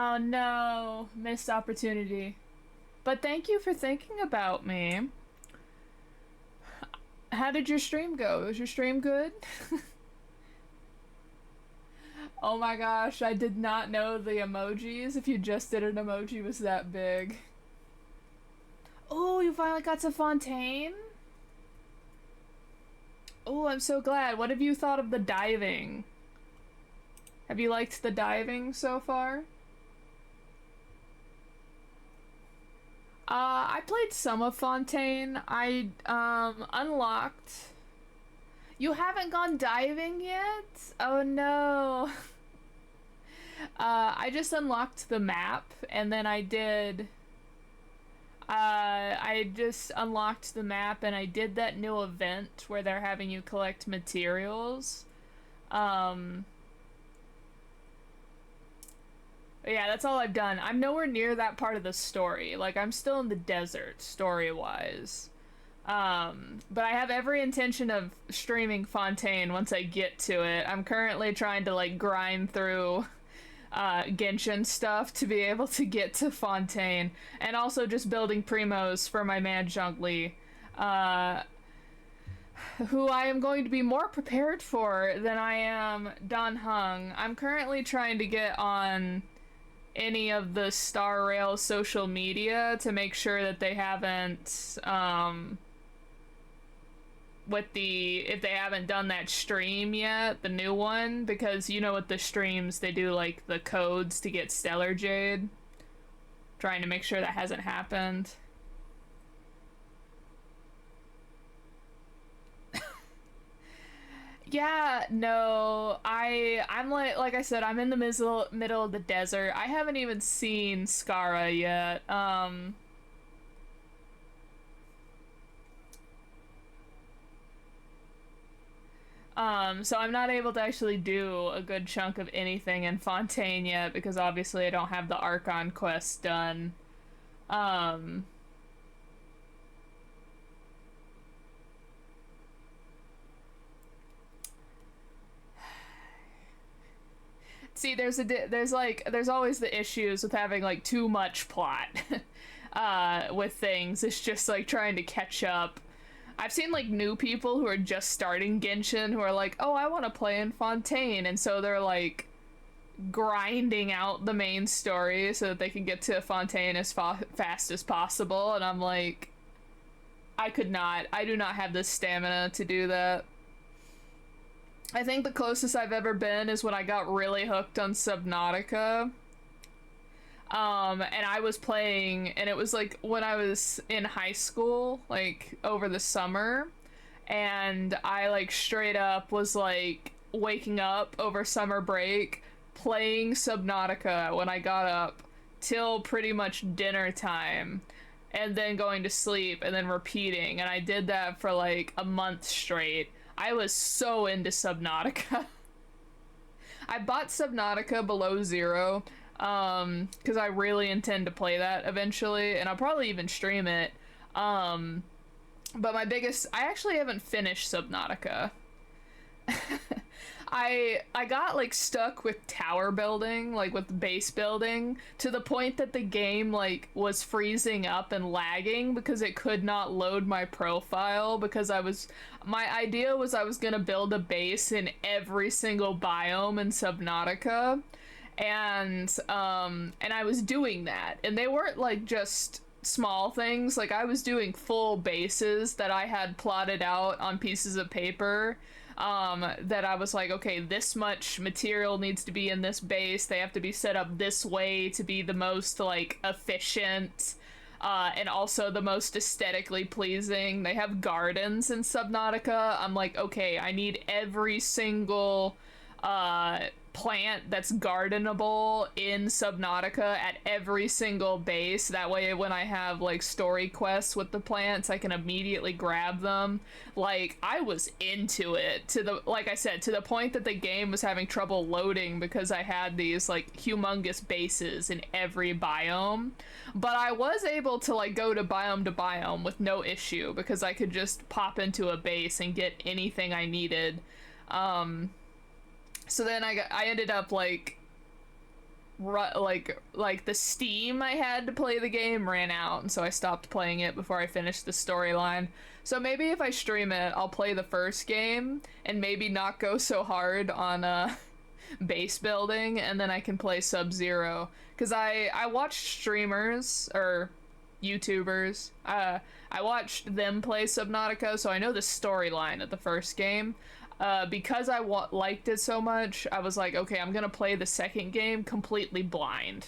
Oh no, missed opportunity. But thank you for thinking about me. How did your stream go? Was your stream good? Oh my gosh, I did not know the emojis. If you just did an emoji was that big. Oh, you finally got to Fontaine? Oh, I'm so glad. What have you thought of the diving? Have you liked the diving so far? I played some of Fontaine. I unlocked. You haven't gone diving yet? Oh no. I just unlocked the map and then I just unlocked the map and I did that new event where they're having you collect materials. Um, yeah, that's all I've done. I'm nowhere near that part of the story. Like, I'm still in the desert, story-wise. But I have every intention of streaming Fontaine once I get to it. I'm currently trying to, like, grind through Genshin stuff to be able to get to Fontaine, and also just building primos for my man Zhongli, uh, who I am going to be more prepared for than I am Dan Heng. I'm currently trying to get on any of the Star Rail social media to make sure that they haven't with the if they haven't done that stream yet, the new one, because you know with the streams they do like the codes to get Stellar Jade. Trying to make sure that hasn't happened. Yeah, no, I'm like I said, I'm in the middle of the desert. I haven't even seen Skara yet. So I'm not able to actually do a good chunk of anything in Fontaine yet because obviously I don't have the Archon quest done. Um, See, there's always the issues with having like too much plot with things. It's just like trying to catch up. I've seen like new people who are just starting Genshin who are like, "Oh, I want to play in Fontaine," and so they're like grinding out the main story so that they can get to Fontaine as fast as possible. And I'm like, I could not. I do not have the stamina to do that. I think the closest I've ever been is when I got really hooked on Subnautica. And I was playing, and it was like when I was in high school, like over the summer, and I like straight up was like waking up over summer break, playing Subnautica when I got up till pretty much dinner time, and then going to sleep and then repeating. And I did that for like a month straight. I was so into Subnautica. I bought Subnautica Below Zero because I really intend to play that eventually, and I'll probably even stream it. Um, but I actually haven't finished Subnautica. I got like stuck with tower building, like with base building, to the point that the game like was freezing up and lagging because it could not load my profile because my idea was I was gonna build a base in every single biome in Subnautica, and I was doing that, and they weren't like just small things. Like I was doing full bases that I had plotted out on pieces of paper, that I was like, okay, this much material needs to be in this base. They have to be set up this way to be the most like efficient, and also the most aesthetically pleasing. They have gardens in Subnautica. I'm like, okay, I need every single plant that's gardenable in Subnautica at every single base. That way when I have like story quests with the plants, I can immediately grab them. Like I was into it to the like I said, to the point that the game was having trouble loading because I had these like humongous bases in every biome. But I was able to like go to biome with no issue because I could just pop into a base and get anything I needed. So then I ended up like like the steam I had to play the game ran out, and so I stopped playing it before I finished the storyline. So maybe if I stream it, I'll play the first game and maybe not go so hard on base building, and then I can play Sub-Zero. Because I watched streamers or YouTubers. I watched them play Subnautica, so I know the storyline of the first game. Because I liked it so much, I was like, okay, I'm gonna play the second game completely blind.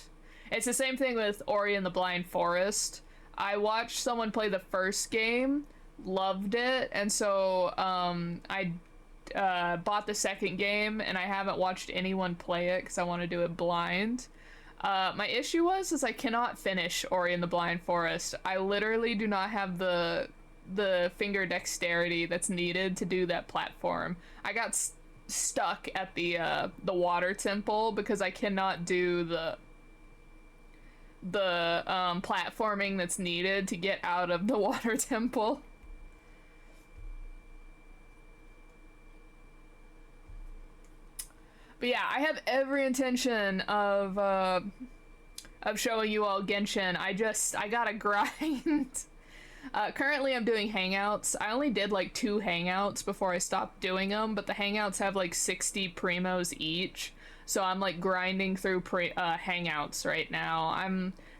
It's the same thing with Ori and the Blind Forest. I watched someone play the first game, loved it, and so I bought the second game, and I haven't watched anyone play it because I want to do it blind. My issue is I cannot finish Ori and the Blind Forest. I literally do not have the finger dexterity that's needed to do that platform. I got stuck at the water temple because I cannot do the platforming that's needed to get out of the water temple. But yeah, I have every intention of showing you all Genshin. I gotta grind. Currently I'm doing hangouts. I only did like 2 hangouts before I stopped doing them, but the hangouts have like 60 primos each. So I'm like grinding through hangouts right now.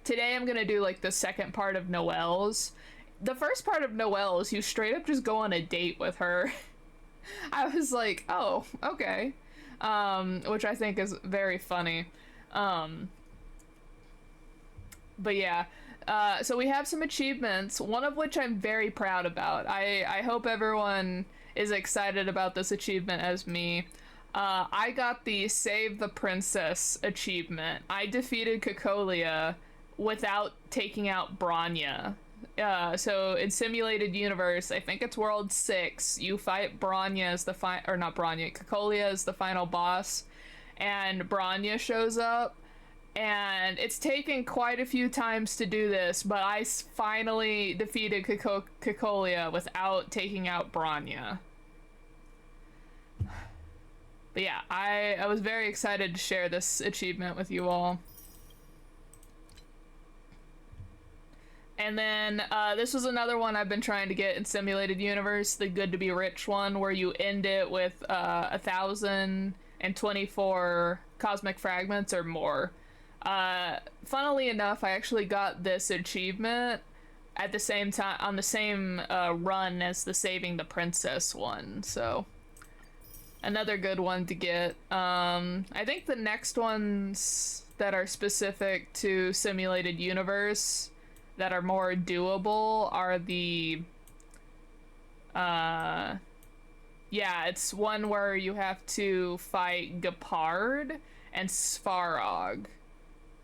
Today I'm gonna do like the second part of Noelle's. The first part of Noelle's, you straight up just go on a date with her. I was like, oh, okay. Which I think is very funny. But yeah. So we have some achievements, one of which I'm very proud about. I hope everyone is excited about this achievement as me. I got the Save the Princess achievement. I defeated Cocolia without taking out Bronya. So in Simulated Universe, I think it's World 6, you fight Bronya as the or not Bronya, Cocolia as the final boss, and Bronya shows up. And it's taken quite a few times to do this, but I finally defeated Cocolia without taking out Bronya. But yeah, I was very excited to share this achievement with you all. And then this was another one I've been trying to get in Simulated Universe, the Good to Be Rich one, where you end it with 1,024 cosmic fragments or more. Funnily enough, I actually got this achievement at the same time, on the same run as the Saving the Princess one, so another good one to get. I think the next ones that are specific to Simulated Universe that are more doable are the yeah, it's one where you have to fight Gepard and Svarog.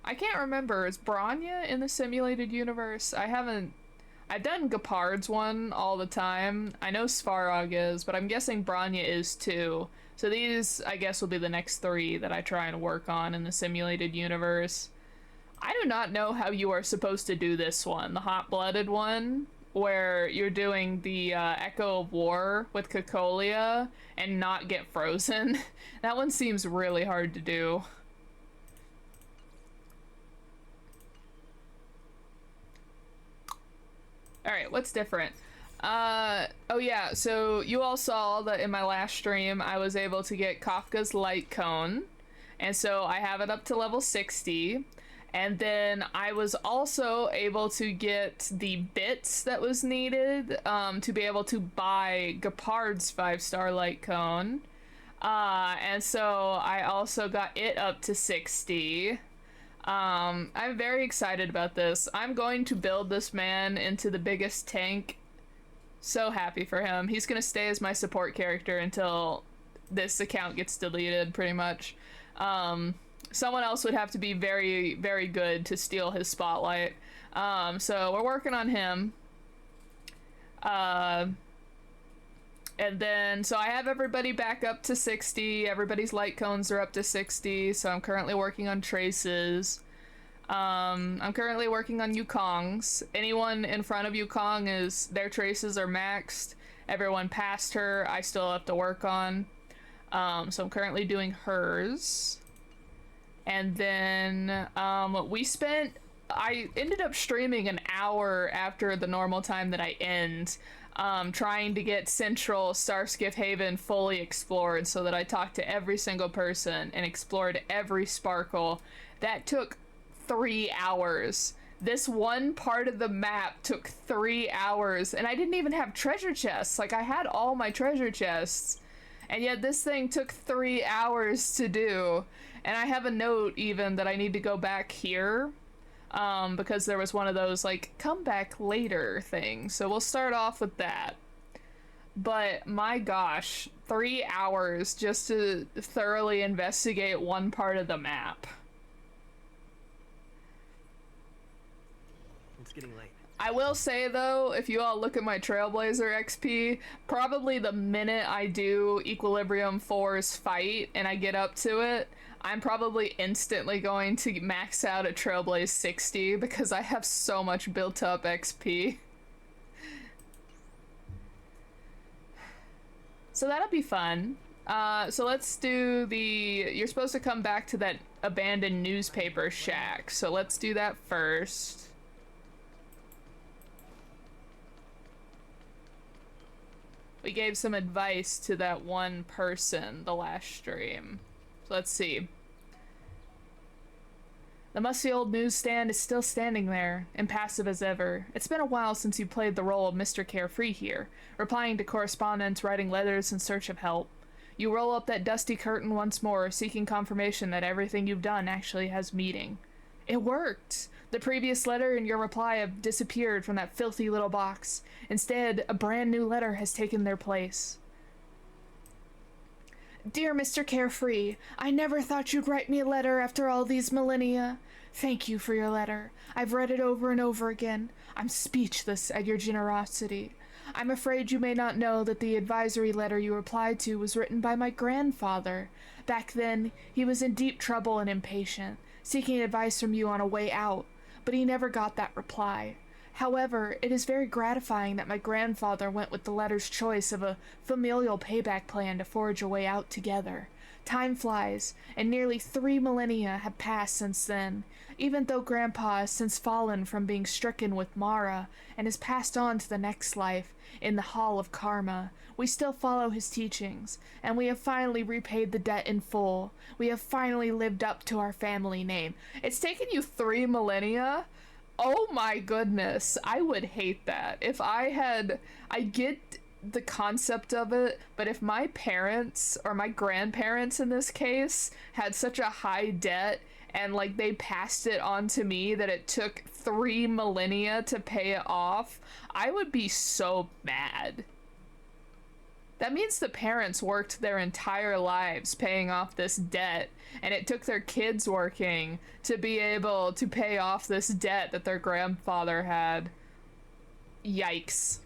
I can't remember, is Bronya in the Simulated Universe? I've done Gepard's one all the time. I know Svarog is, but I'm guessing Bronya is too. So these, I guess, will be the next 3 that I try and work on in the Simulated Universe. I do not know how you are supposed to do this one, the Hot-Blooded one, where you're doing the Echo of War with Cocolia and not get frozen. That one seems really hard to do. Alright, what's different? Oh yeah, so you all saw that in my last stream I was able to get Kafka's Light Cone, and so I have it up to level 60. And then I was also able to get the bits that was needed to be able to buy Gepard's 5-star light cone. And so I also got it up to 60. I'm very excited about this. I'm going to build this man into the biggest tank. So happy for him. He's gonna stay as my support character until this account gets deleted, pretty much. Someone else would have to be very, very good to steal his spotlight. So we're working on him. And then, so I have everybody back up to 60. Everybody's light cones are up to 60. So I'm currently working on Trace's. I'm currently working on Yukong's. Anyone in front of Yukong their Traces are maxed. Everyone past her, I still have to work on. So I'm currently doing hers. And then I ended up streaming an hour after the normal time that I end, trying to get Central Starskiff Haven fully explored so that I talked to every single person and explored every sparkle. That took 3 hours. This one part of the map took 3 hours, and I didn't even have treasure chests. Like, I had all my treasure chests, and yet this thing took 3 hours to do. And I have a note even that I need to go back here, because there was one of those, like, come back later things. So we'll start off with that. But my gosh, 3 hours just to thoroughly investigate one part of the map. It's getting late. I will say though, if you all look at my Trailblazer XP, probably the minute I do Equilibrium 4's fight and I get up to it, I'm probably instantly going to max out at Trailblaze 60 because I have so much built up XP. So that'll be fun. So let's do you're supposed to come back to that abandoned newspaper shack, so let's do that first. We gave some advice to that one person the last stream. So let's see. The musty old newsstand is still standing there, impassive as ever. It's been a while since you played the role of Mr. Carefree here, replying to correspondence, writing letters in search of help. You roll up that dusty curtain once more, seeking confirmation that everything you've done actually has meaning. It worked! The previous letter and your reply have disappeared from that filthy little box. Instead, a brand new letter has taken their place. Dear Mr. Carefree, I never thought you'd write me a letter after all these millennia. Thank you for your letter. I've read it over and over again. I'm speechless at your generosity. I'm afraid you may not know that the advisory letter you replied to was written by my grandfather. Back then, he was in deep trouble and impatient, seeking advice from you on a way out, but he never got that reply. However, it is very gratifying that my grandfather went with the letter's choice of a familial payback plan to forge a way out together. Time flies, and nearly 3 millennia have passed since then. Even though Grandpa has since fallen from being stricken with Mara and has passed on to the next life in the Hall of Karma, we still follow his teachings, and we have finally repaid the debt in full. We have finally lived up to our family name. It's taken you 3 millennia? Oh my goodness, I would hate that. I get the concept of it, but if my parents, or my grandparents in this case, had such a high debt and like they passed it on to me that it took 3 millennia to pay it off, I would be so mad. That means the parents worked their entire lives paying off this debt, and it took their kids working to be able to pay off this debt that their grandfather had. Yikes.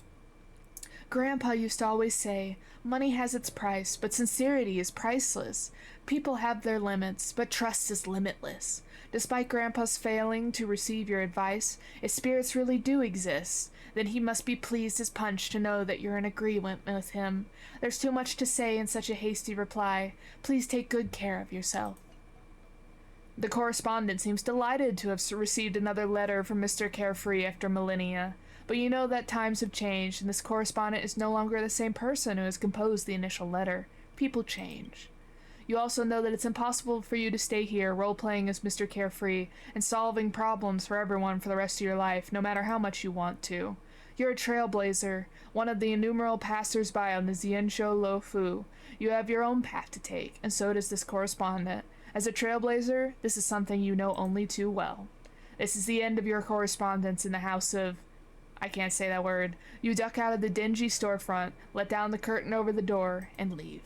Grandpa used to always say, money has its price, but sincerity is priceless. People have their limits, but trust is limitless. Despite Grandpa's failing to receive your advice, if spirits really do exist, then he must be pleased as punch to know that you're in agreement with him. There's too much to say in such a hasty reply. Please take good care of yourself. The correspondent seems delighted to have received another letter from Mr. Carefree after millennia, but you know that times have changed, and this correspondent is no longer the same person who has composed the initial letter. People change. You also know that it's impossible for you to stay here role-playing as Mr. Carefree and solving problems for everyone for the rest of your life, no matter how much you want to. You're a trailblazer, one of the innumerable passers-by on the Xianzhou Luofu. You have your own path to take, and so does this correspondent. As a trailblazer, this is something you know only too well. This is the end of your correspondence in the house of... I can't say that word. You duck out of the dingy storefront, let down the curtain over the door, and leave.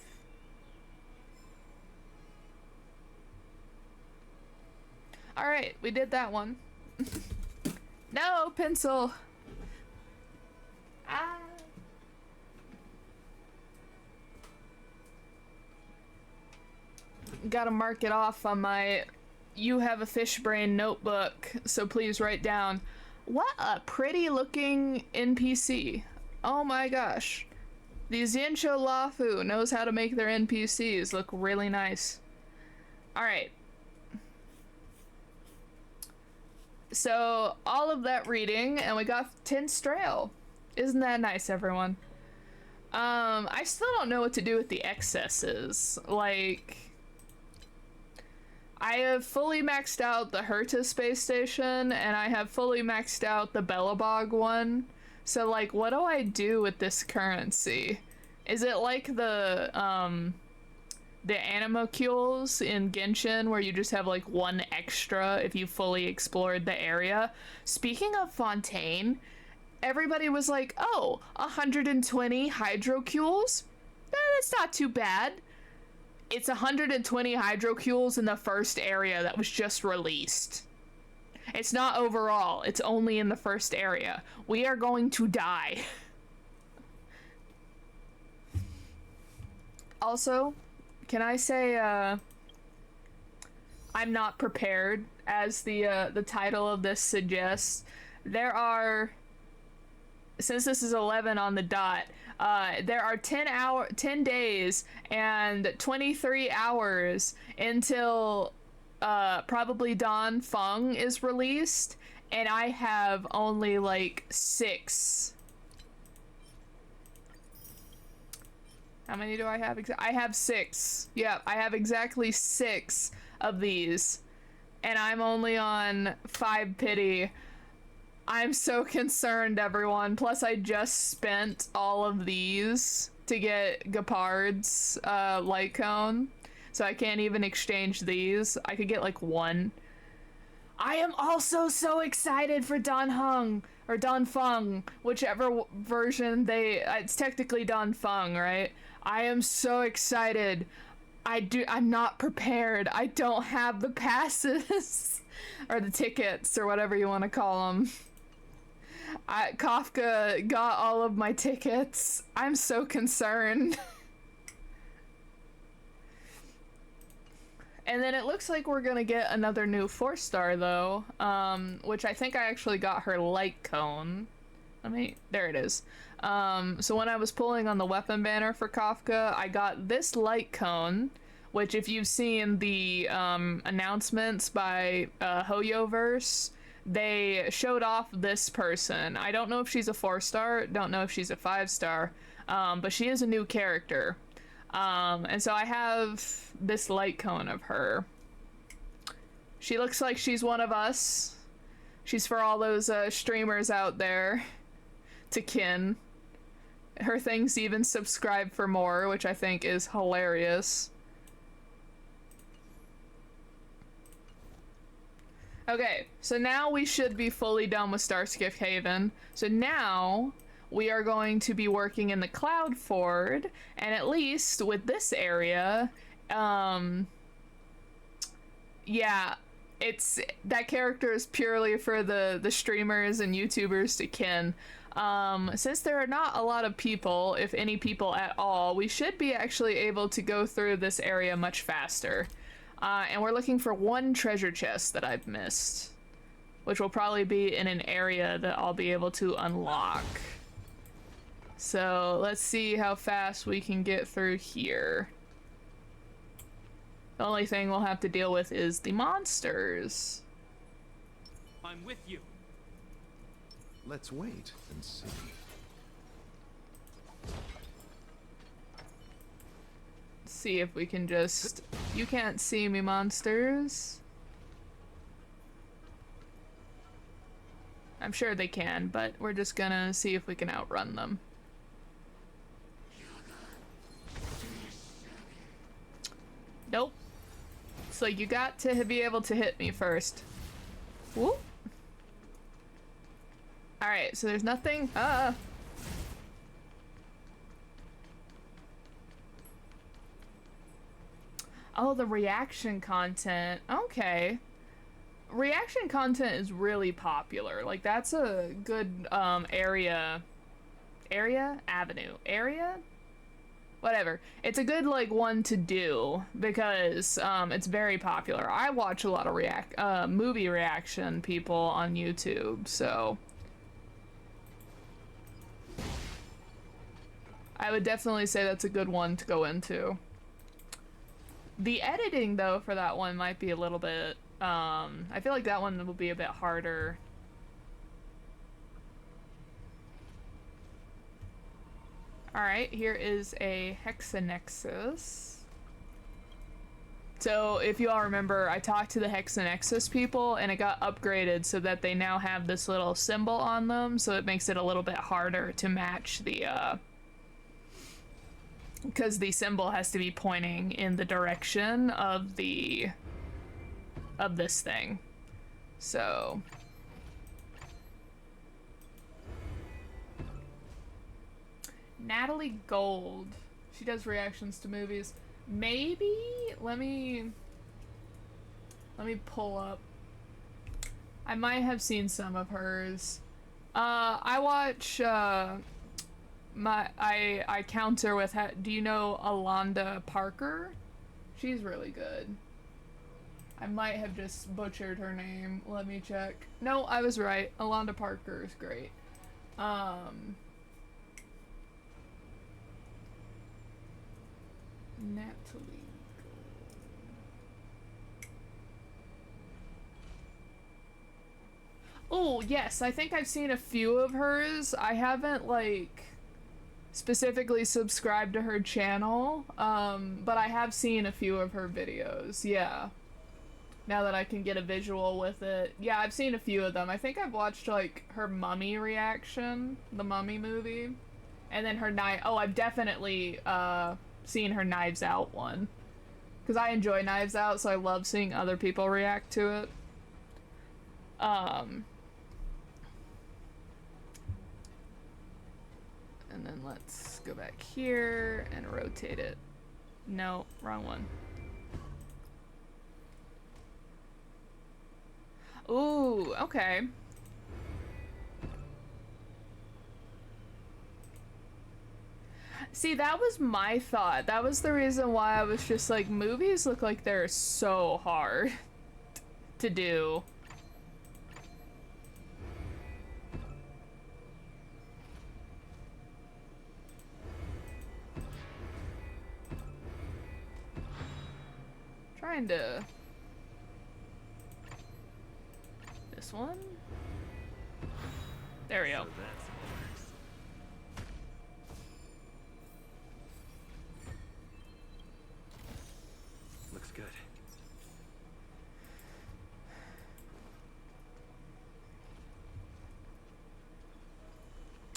Alright, we did that one. No, pencil! Ah! Gotta mark it off on my You Have a Fish Brain notebook, so please write down, what a pretty looking NPC. Oh my gosh. The Xianzhou Luofu knows how to make their NPCs look really nice. Alright. So all of that reading, and we got Tinstrail. Isn't that nice, everyone? I still don't know what to do with the excesses. Like, I have fully maxed out the Herta space station, and I have fully maxed out the Belobog one. So, like, what do I do with this currency? Is it like the animalcules in Genshin, where you just have, like, one extra if you fully explored the area? Speaking of Fontaine, everybody was like, oh, 120 hydrocules? That's not too bad. It's 120 hydrocules in the first area that was just released. It's not overall, it's only in the first area. We are going to die. Also, can I say, I'm not prepared, as the title of this suggests. There are, since this is 11 on the dot, there are 10 days and 23 hours until probably Dawn Feng is released, and I have only like 6. How many do I have? I have 6. Yeah, I have exactly 6 of these, and I'm only on 5 pity. I'm so concerned, everyone. Plus, I just spent all of these to get Gepard's light cone, so I can't even exchange these. I could get like 1. I am also so excited for Dan Heng or Dan Feng, whichever version it's technically Dan Feng, right? I am so excited. I'm not prepared. I don't have the passes or the tickets or whatever you want to call them. Kafka got all of my tickets. I'm so concerned. And then it looks like we're gonna get another new 4-star though, which I think I actually got her light cone. There it is. So when I was pulling on the weapon banner for Kafka, I got this light cone, which if you've seen the announcements by Hoyoverse, they showed off this person. I don't know if she's a 4-star, don't know if she's a 5-star, but she is a new character. And so I have this light cone of her. She looks like she's one of us. She's for all those streamers out there to kin. Her thing's even subscribe for more, which I think is hilarious. Okay, so now we should be fully done with Starskiff Haven. So now we are going to be working in the Cloudford, and at least with this area, yeah, that character is purely for the streamers and YouTubers to kin. Since there are not a lot of people, if any people at all, we should be actually able to go through this area much faster. And we're looking for 1 treasure chest that I've missed, which will probably be in an area that I'll be able to unlock. So let's see how fast we can get through here. The only thing we'll have to deal with is the monsters. I'm with you. Let's wait and see. See if we can just... You can't see me, monsters. I'm sure they can, but we're just gonna see if we can outrun them. Nope. So you got to be able to hit me first. Whoop. Alright, so there's nothing... Oh, the reaction content. Okay. Reaction content is really popular. Like, that's a good area? Whatever. It's a good, like, one to do because it's very popular. I watch a lot of movie reaction people on YouTube, so I would definitely say that's a good one to go into. The editing, though, for that one might be a little bit I feel like that one will be a bit harder. Alright, here is a Hexanexus. So, if you all remember, I talked to the Hexanexus people, and it got upgraded so that they now have this little symbol on them, so it makes it a little bit harder to match the, because the symbol has to be pointing in the direction of this thing. So... Natalie Gold. She does reactions to movies. Maybe? Let me pull up. I might have seen some of hers. I watch, I counter with, do you know Alonda Parker? She's really good. I might have just butchered her name. Let me check. No, I was right. Alonda Parker is great. Natalie Gold. Oh, yes, I think I've seen a few of hers. I haven't, like, specifically subscribed to her channel, but I have seen a few of her videos, yeah. Now that I can get a visual with it. Yeah, I've seen a few of them. I think I've watched, like, her Mummy reaction, the Mummy movie, and then her I've definitely, seen her Knives Out one, because I enjoy Knives Out, so I love seeing other people react to it. And then let's go back here and rotate it. No, wrong one. Ooh, okay. See, that was my thought. That was the reason why I was just like, movies look like they're so hard to do. Trying to... This one? There we go. Looks good.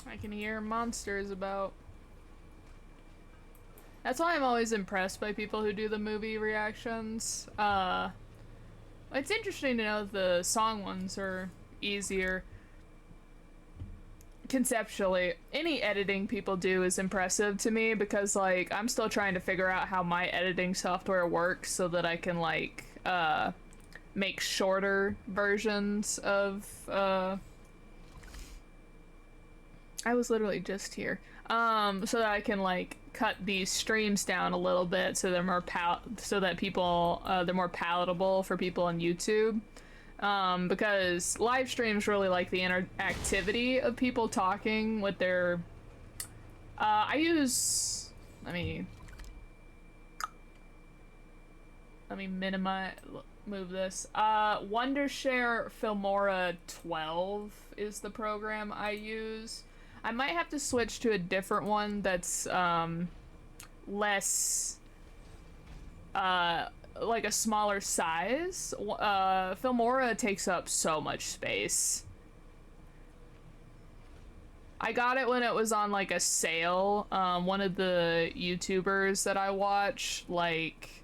I can hear monsters about. That's why I'm always impressed by people who do the movie reactions. It's interesting to know the song ones are easier. Conceptually, any editing people do is impressive to me because, like, I'm still trying to figure out how my editing software works so that I can, like, make shorter versions of, I was literally just here. So that I can, like, cut these streams down a little bit so they're more so that people, they're more palatable for people on YouTube. Because live streams really like the interactivity of people talking with their, I use, let me move this. Wondershare Filmora 12 is the program I use. I might have to switch to a different one that's, less, like a smaller size. Filmora takes up so much space. I got it when it was on like a sale. One of the YouTubers that I watch, like,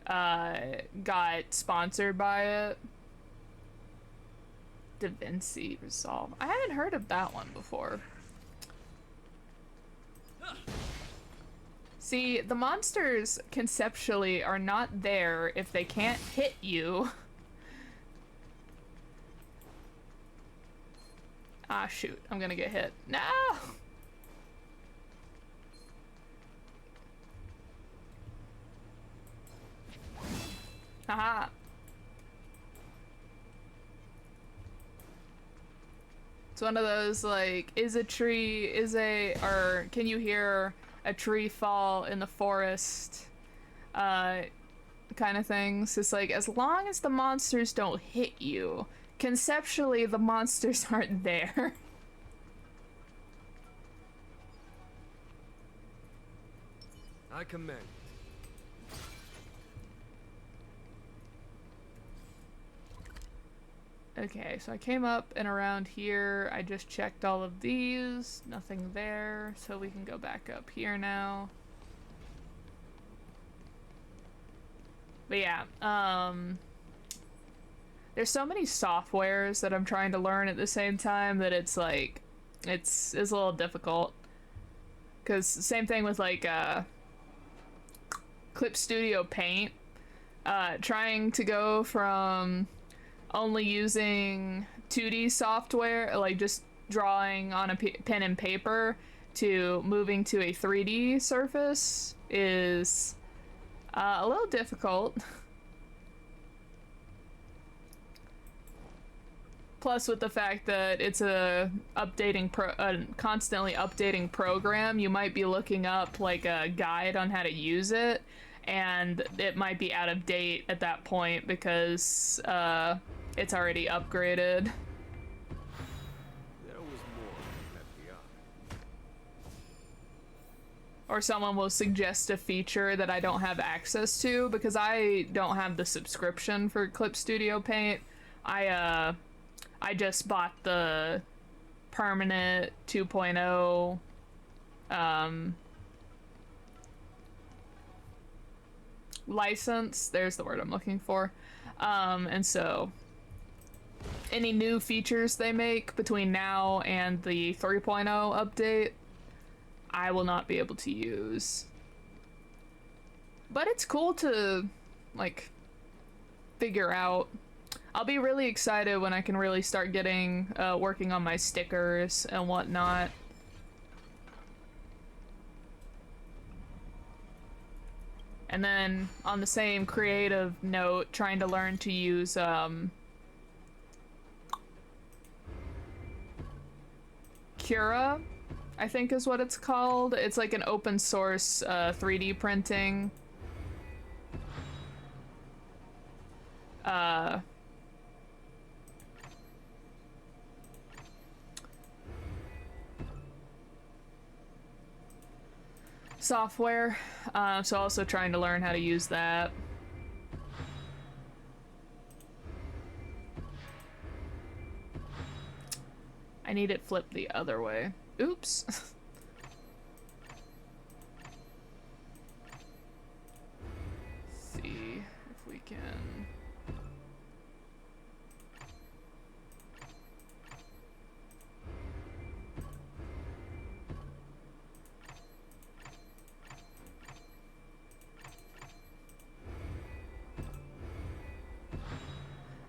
got sponsored by it. DaVinci Resolve. I haven't heard of that one before. See, the monsters conceptually are not there if they can't hit you. Ah, shoot. I'm gonna get hit. No! Haha. It's one of those, like, or can you hear a tree fall in the forest? kind of things. It's like, as long as the monsters don't hit you, conceptually the monsters aren't there. I commend. Okay, so I came up and around here. I just checked all of these. Nothing there. So we can go back up here now. But yeah, there's so many softwares that I'm trying to learn at the same time that it's like, it's a little difficult. Because same thing with like, Clip Studio Paint. Trying to go from only using 2D software, like just drawing on a pen and paper, to moving to a 3D surface is a little difficult. Plus, with the fact that it's a constantly updating program, you might be looking up like a guide on how to use it, and it might be out of date at that point because it's already upgraded. There was more that met the eye. Or someone will suggest a feature that I don't have access to because I don't have the subscription for Clip Studio Paint. I just bought the permanent 2.0 license. There's the word I'm looking for. And so any new features they make between now and the 3.0 update, I will not be able to use. But it's cool to, like, figure out. I'll be really excited when I can really start getting, working on my stickers and whatnot. And then, on the same creative note, trying to learn to use, Cura, I think is what it's called. It's like an open source 3D printing software. So also trying to learn how to use that. I need it flipped the other way. Oops. See if we can.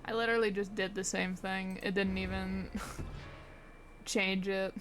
I literally just did the same thing. It didn't even change it.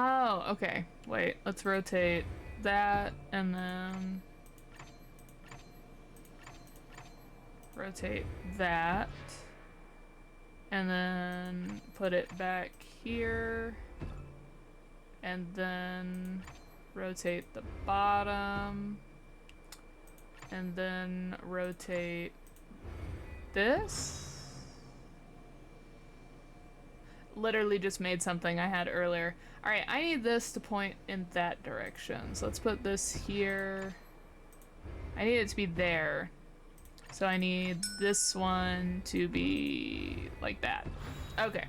Oh, okay. Wait, let's rotate that and then rotate that and then put it back here and then rotate the bottom and then rotate this. Literally just made something I had earlier. Alright, I need this to point in that direction. So let's put this here. I need it to be there. So I need this one to be like that. Okay.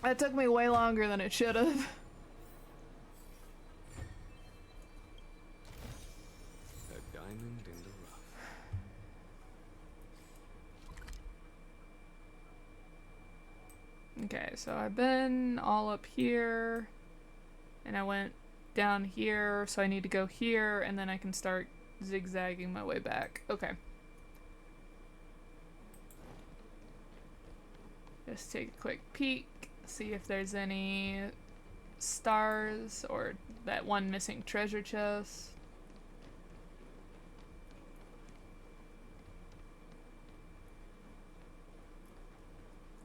That took me way longer than it should have. A diamond in the rough. Okay, so I've been all up here, and I went down here, so I need to go here, and then I can start zigzagging my way back. Okay. Just take a quick peek, see if there's any stars or that one missing treasure chest.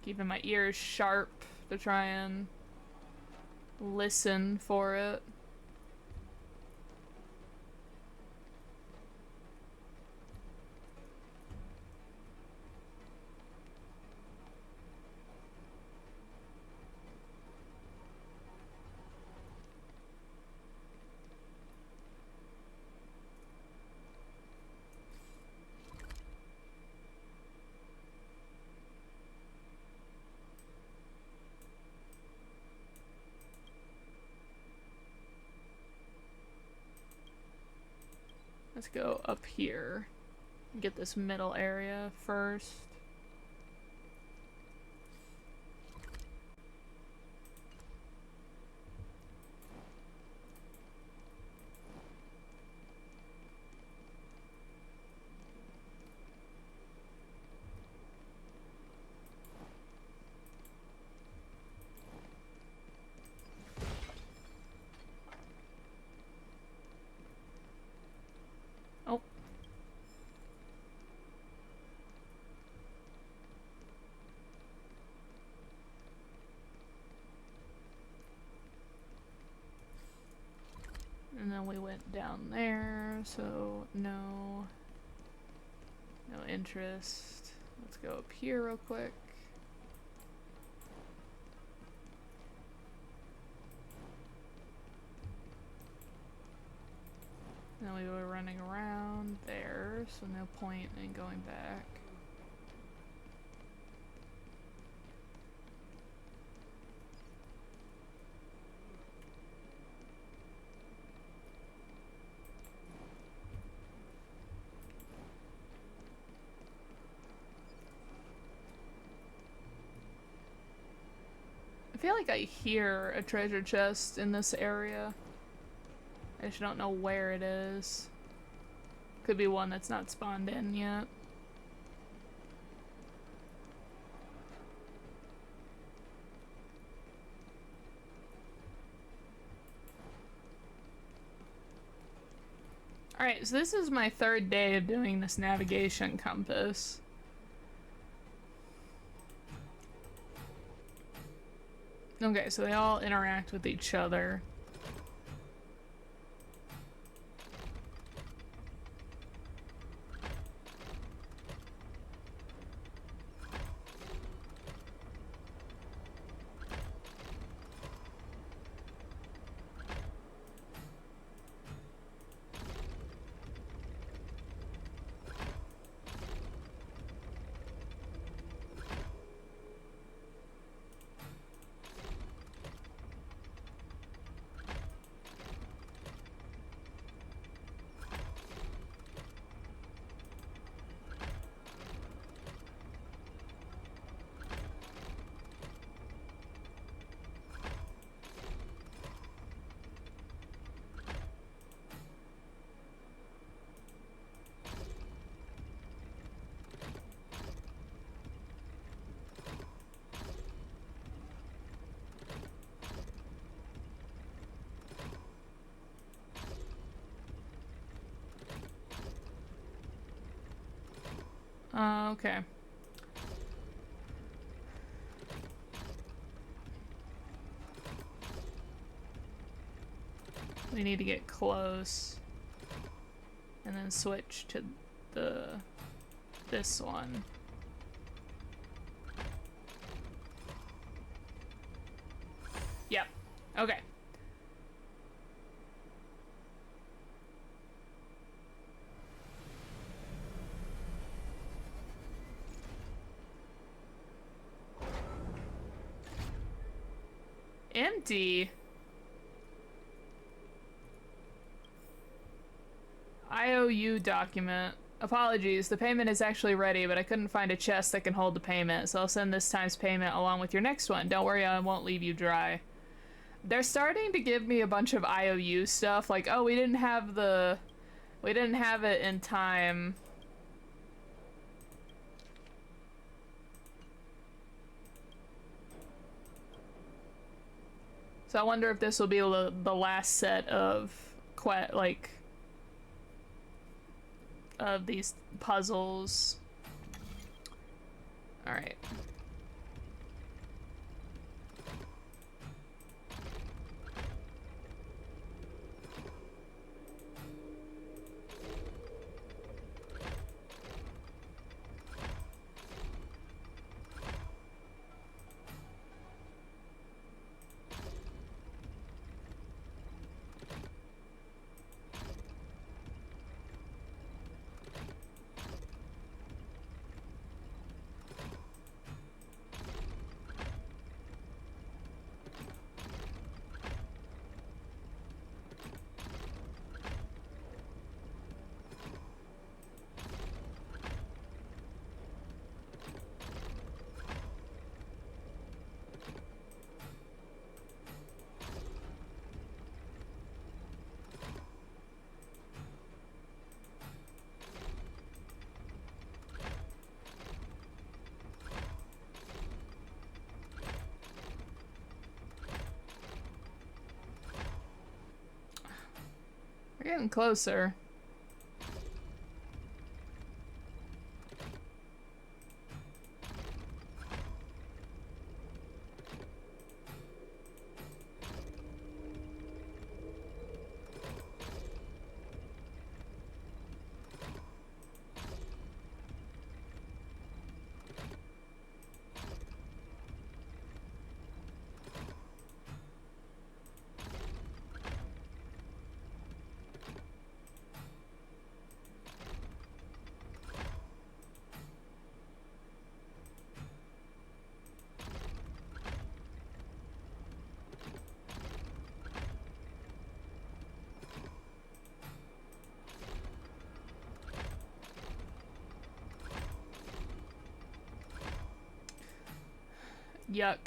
Keeping my ears sharp to try and listen for it. Let's go up here. Get this middle area first. Oh. And then we went down there, so no interest. Let's go up here real quick. Then we were running around there, so no point in going back. I feel like I hear a treasure chest in this area. I just don't know where it is. Could be one that's not spawned in yet. Alright, so this is my third day of doing this navigation compass. Okay, so they all interact with each other. Okay. We need to get close. and then switch to this one. Yep. Okay. Empty. IOU document. Apologies, the payment is actually ready, but I couldn't find a chest that can hold the payment, so I'll send this time's payment along with your next one. Don't worry, I won't leave you dry. They're starting to give me a bunch of IOU stuff, like, oh, we didn't have it in time. So I wonder if this will be the last set of of these puzzles. All right. We're getting closer. Yuck.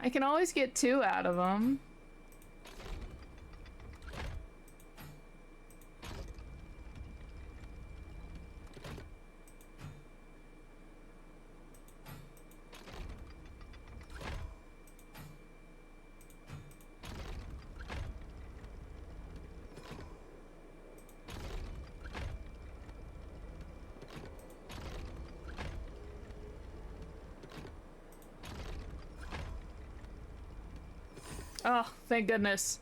I can always get 2 out of them. Oh, thank goodness.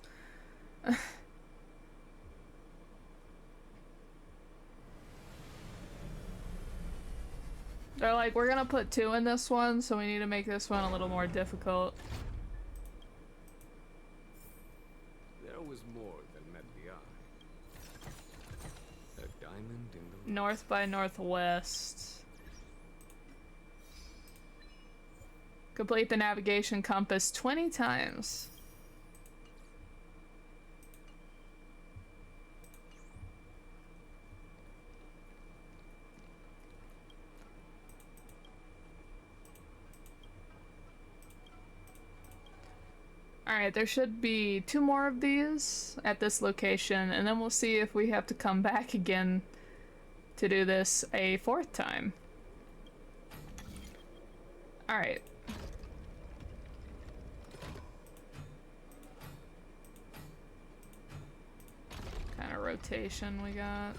They're like, we're gonna put 2 in this one, so we need to make this one a little more difficult. There was more than met the eye. north by northwest. Complete the navigation compass 20 times. Alright, there should be 2 more of these at this location, and then we'll see if we have to come back again to do this a 4th time. Alright. Kind of rotation we got.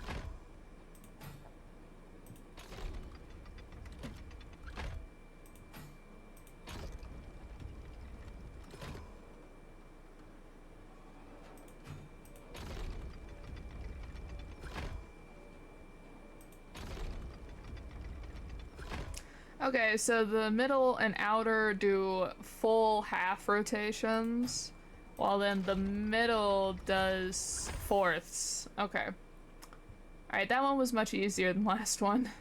Okay, so the middle and outer do full half rotations, while then the middle does fourths. Okay. Alright, that one was much easier than the last one.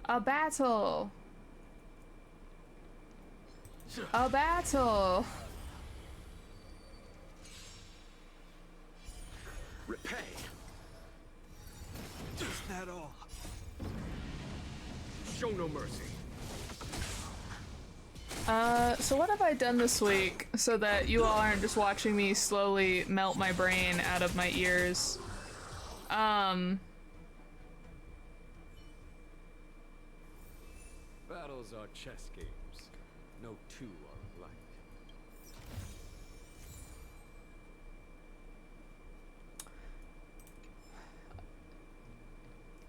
A battle! A battle! Repay. Is that all? Show no mercy. So what have I done this week so that you all aren't just watching me slowly melt my brain out of my ears? Battles are chess games. No two are alike.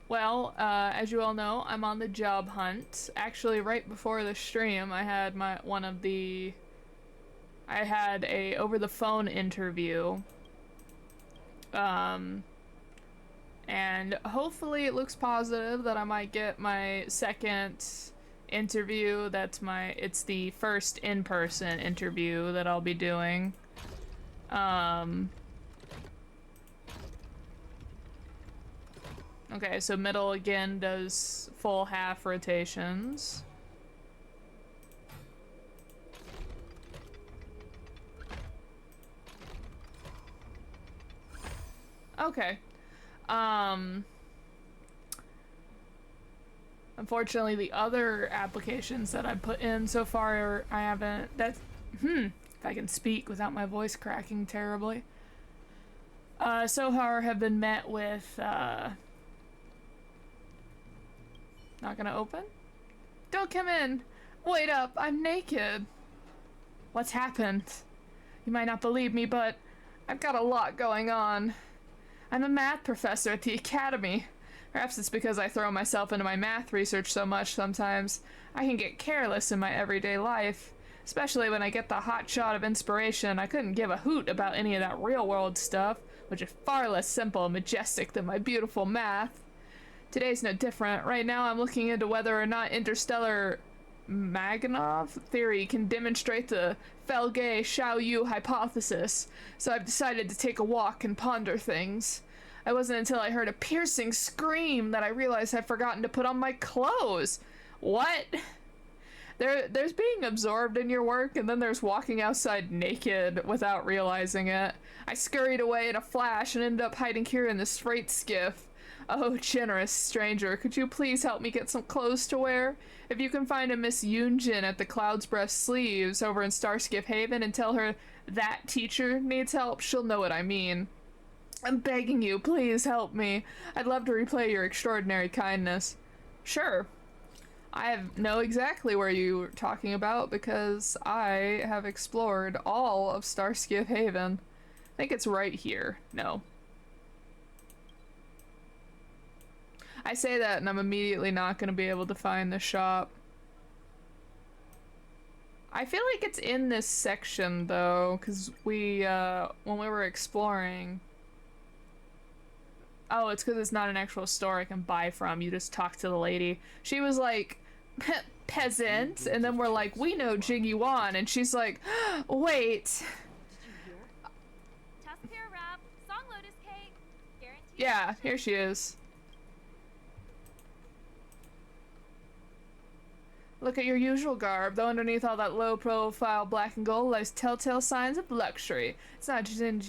Well, as you all know, I'm on the job hunt. Actually, right before the stream, I had I had a over-the-phone interview. And hopefully it looks positive that I might get my second interview. It's the first in-person interview that I'll be doing. Okay, so middle again does full half rotations. Okay. Unfortunately, the other applications that I put in so far, I haven't, if I can speak without my voice cracking terribly. So far have been met with, not gonna open? Don't come in! Wait up, I'm naked! What's happened? You might not believe me, but I've got a lot going on. I'm a math professor at the academy. Perhaps it's because I throw myself into my math research so much sometimes. I can get careless in my everyday life. Especially when I get the hot shot of inspiration, I couldn't give a hoot about any of that real-world stuff, which is far less simple and majestic than my beautiful math. Today's no different. Right now I'm looking into whether or not interstellar Maganov theory can demonstrate the Felgay-Xiaoyu hypothesis, so I've decided to take a walk and ponder things. It wasn't until I heard a piercing scream that I realized I'd forgotten to put on my clothes. What? There's being absorbed in your work, and then there's walking outside naked without realizing it. I scurried away in a flash and ended up hiding here in this freight skiff. Oh, generous stranger, could you please help me get some clothes to wear? If you can find a Miss Yunjin at the Cloud's Breast Sleeves over in Starskiff Haven and tell her that teacher needs help, she'll know what I mean. I'm begging you, please help me. I'd love to replay your extraordinary kindness. Sure. I know exactly where you're talking about because I have explored all of Starskiff Haven. I think it's right here. No. I say that and I'm immediately not going to be able to find the shop. I feel like it's in this section though, because when we were exploring... Oh, it's because it's not an actual store I can buy from. You just talk to the lady. She was like, peasant. And then we're like, we know Jing Yuan. And she's like, wait. Did you hear? Tusk pear wrap, song lotus cake, guaranteed. Yeah, here she is. Look at your usual garb, though underneath all that low-profile black and gold lies telltale signs of luxury. It's not just in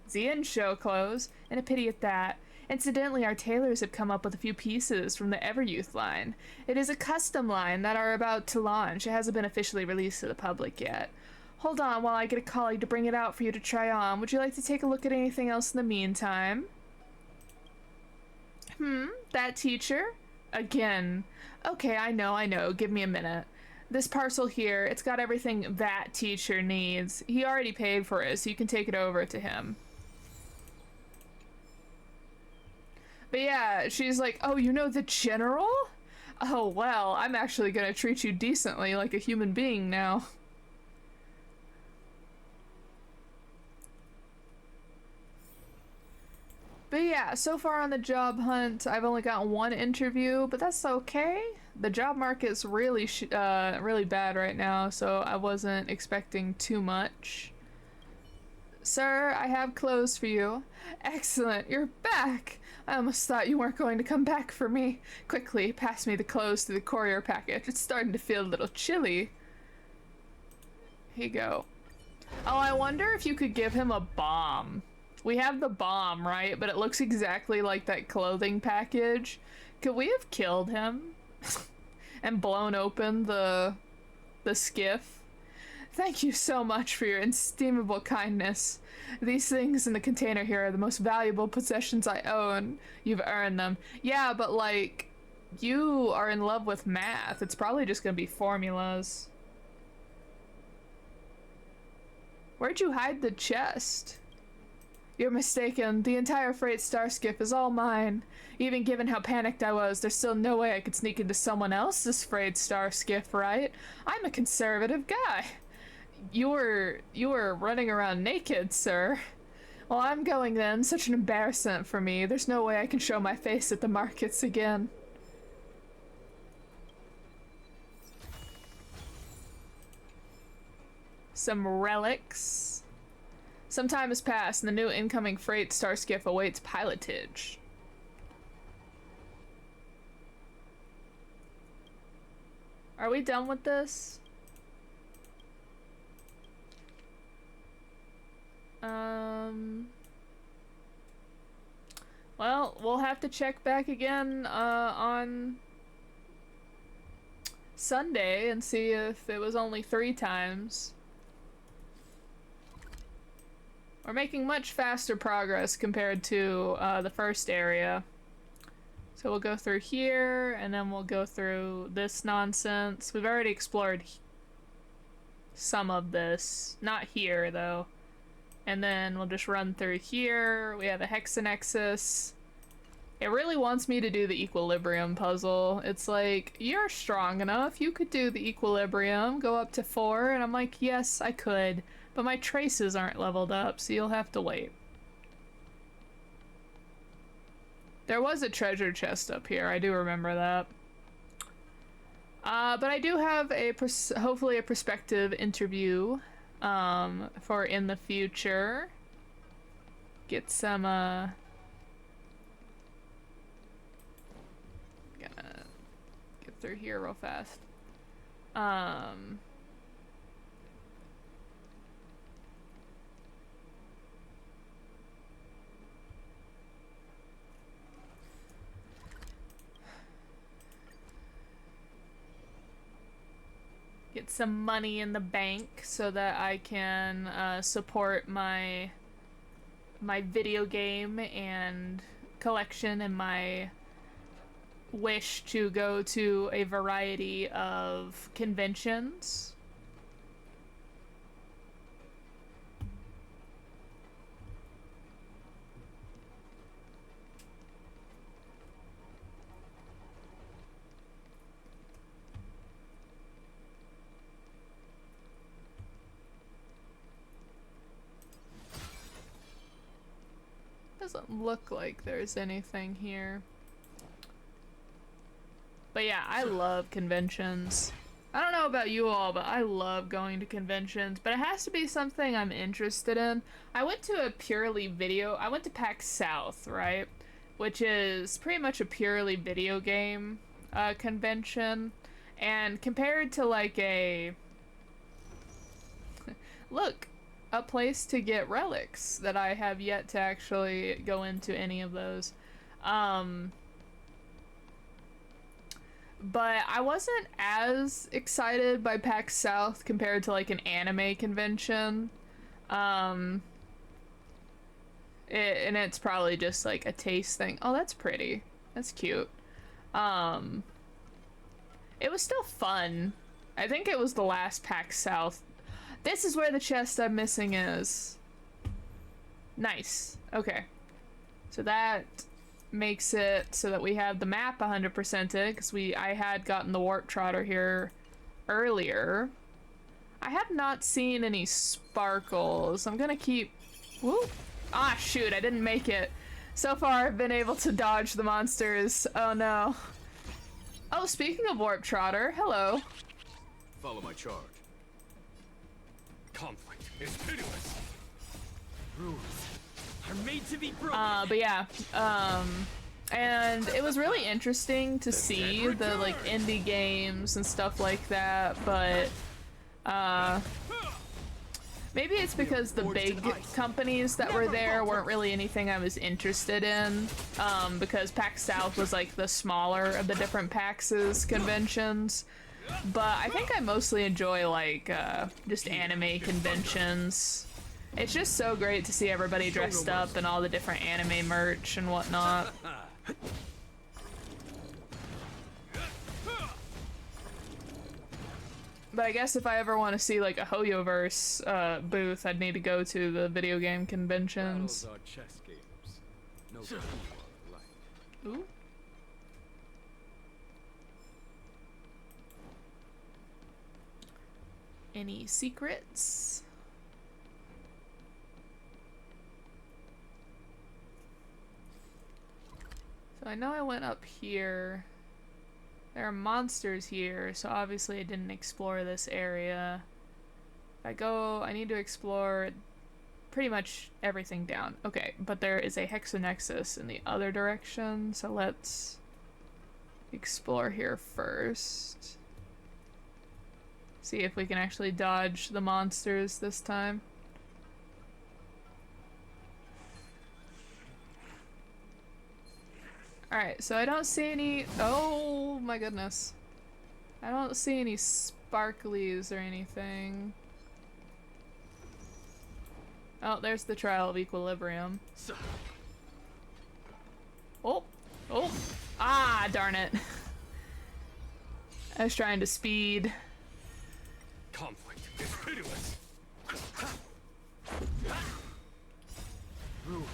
Xian show clothes, and a pity at that. Incidentally, our tailors have come up with a few pieces from the Everyouth line. It is a custom line that are about to launch. It hasn't been officially released to the public yet. Hold on while I get a colleague to bring it out for you to try on. Would you like to take a look at anything else in the meantime? That teacher? Again. Okay, I know. Give me a minute. This parcel here, it's got everything that teacher needs. He already paid for it, so you can take it over to him. But yeah, she's like, oh, you know the general? Oh, well, I'm actually gonna treat you decently like a human being now. But yeah, so far on the job hunt, I've only gotten one interview, but that's okay. The job market's really, really bad right now, so I wasn't expecting too much. Sir, I have clothes for you. Excellent, you're back. I almost thought you weren't going to come back for me. Quickly, pass me the clothes to the courier package. It's starting to feel a little chilly. Here you go. Oh, I wonder if you could give him a bomb. We have the bomb, right? But it looks exactly like that clothing package. Could we have killed him? And blown open the skiff? Thank you so much for your inestimable kindness. These things in the container here are the most valuable possessions I own. You've earned them. Yeah, but like, you are in love with math. It's probably just gonna be formulas. Where'd you hide the chest? You're mistaken. The entire freight star skiff is all mine. Even given how panicked I was, there's still no way I could sneak into someone else's freight star skiff, right? I'm a conservative guy. You were running around naked, sir. Well, I'm going then. Such an embarrassment for me. There's no way I can show my face at the markets again. Some relics. Some time has passed, and the new incoming freight star skiff awaits pilotage. Are we done with this? Well, we'll have to check back again on Sunday and see if it was only 3 times. We're making much faster progress compared to the first area. So we'll go through here, and then we'll go through this nonsense. We've already explored some of this. Not here, though. And then we'll just run through here. We have a Hexanexus. It really wants me to do the equilibrium puzzle. It's like, you're strong enough. You could do the equilibrium, go up to 4. And I'm like, yes, I could. But my traces aren't leveled up, so you'll have to wait. There was a treasure chest up here, I do remember that. But I do have a hopefully a prospective interview for in the future. Get some gonna get through here real fast. Get some money in the bank so that I can support my video game and collection and my wish to go to a variety of conventions. Doesn't look like there's anything here. But But yeah, I love conventions. I don't know about you all, but I love going to conventions, but it has to be something I'm interested in. I went to I went to PAX South, right? Which is pretty much a purely video game convention. And compared to like look, a place to get relics that I have yet to actually go into any of those. But I wasn't as excited by PAX South compared to like an anime convention. And it's probably just like a taste thing. Oh, that's pretty. That's cute. It was still fun. I think it was the last PAX South. This is where the chest I'm missing is. Nice. Okay. So that makes it so that we have the map 100%ed, because I had gotten the Warp Trotter here earlier. I have not seen any sparkles. I'm gonna keep... Woo! Ah, shoot, I didn't make it. So far, I've been able to dodge the monsters. Oh, no. Oh, speaking of Warp Trotter, hello. Follow my charge. Conflict is pitiless. Rules are made to be broken. But yeah, and it was really interesting to see the like indie games and stuff like that, but maybe it's because the big companies that were there weren't really anything I was interested in, because PAX South was like the smaller of the different PAX's conventions. But I think I mostly enjoy like just anime conventions. It's just so great to see everybody dressed up and all the different anime merch and whatnot. But I guess if I ever want to see like a Hoyoverse booth, I'd need to go to the video game conventions. Battles are chess games. No two are alike. Ooh. Any secrets? So I know I went up here. There are monsters here, so obviously I didn't explore this area. If I go, I need to explore pretty much everything down. Okay, but there is a Hexanexus in the other direction, so let's explore here first. See if we can actually dodge the monsters this time. Alright, so I don't see any... Oh my goodness. I don't see any sparklies or anything. Oh, there's the Trial of Equilibrium. Oh! Oh! Ah, darn it. I was trying to speed. Conflict is pitiless. Rules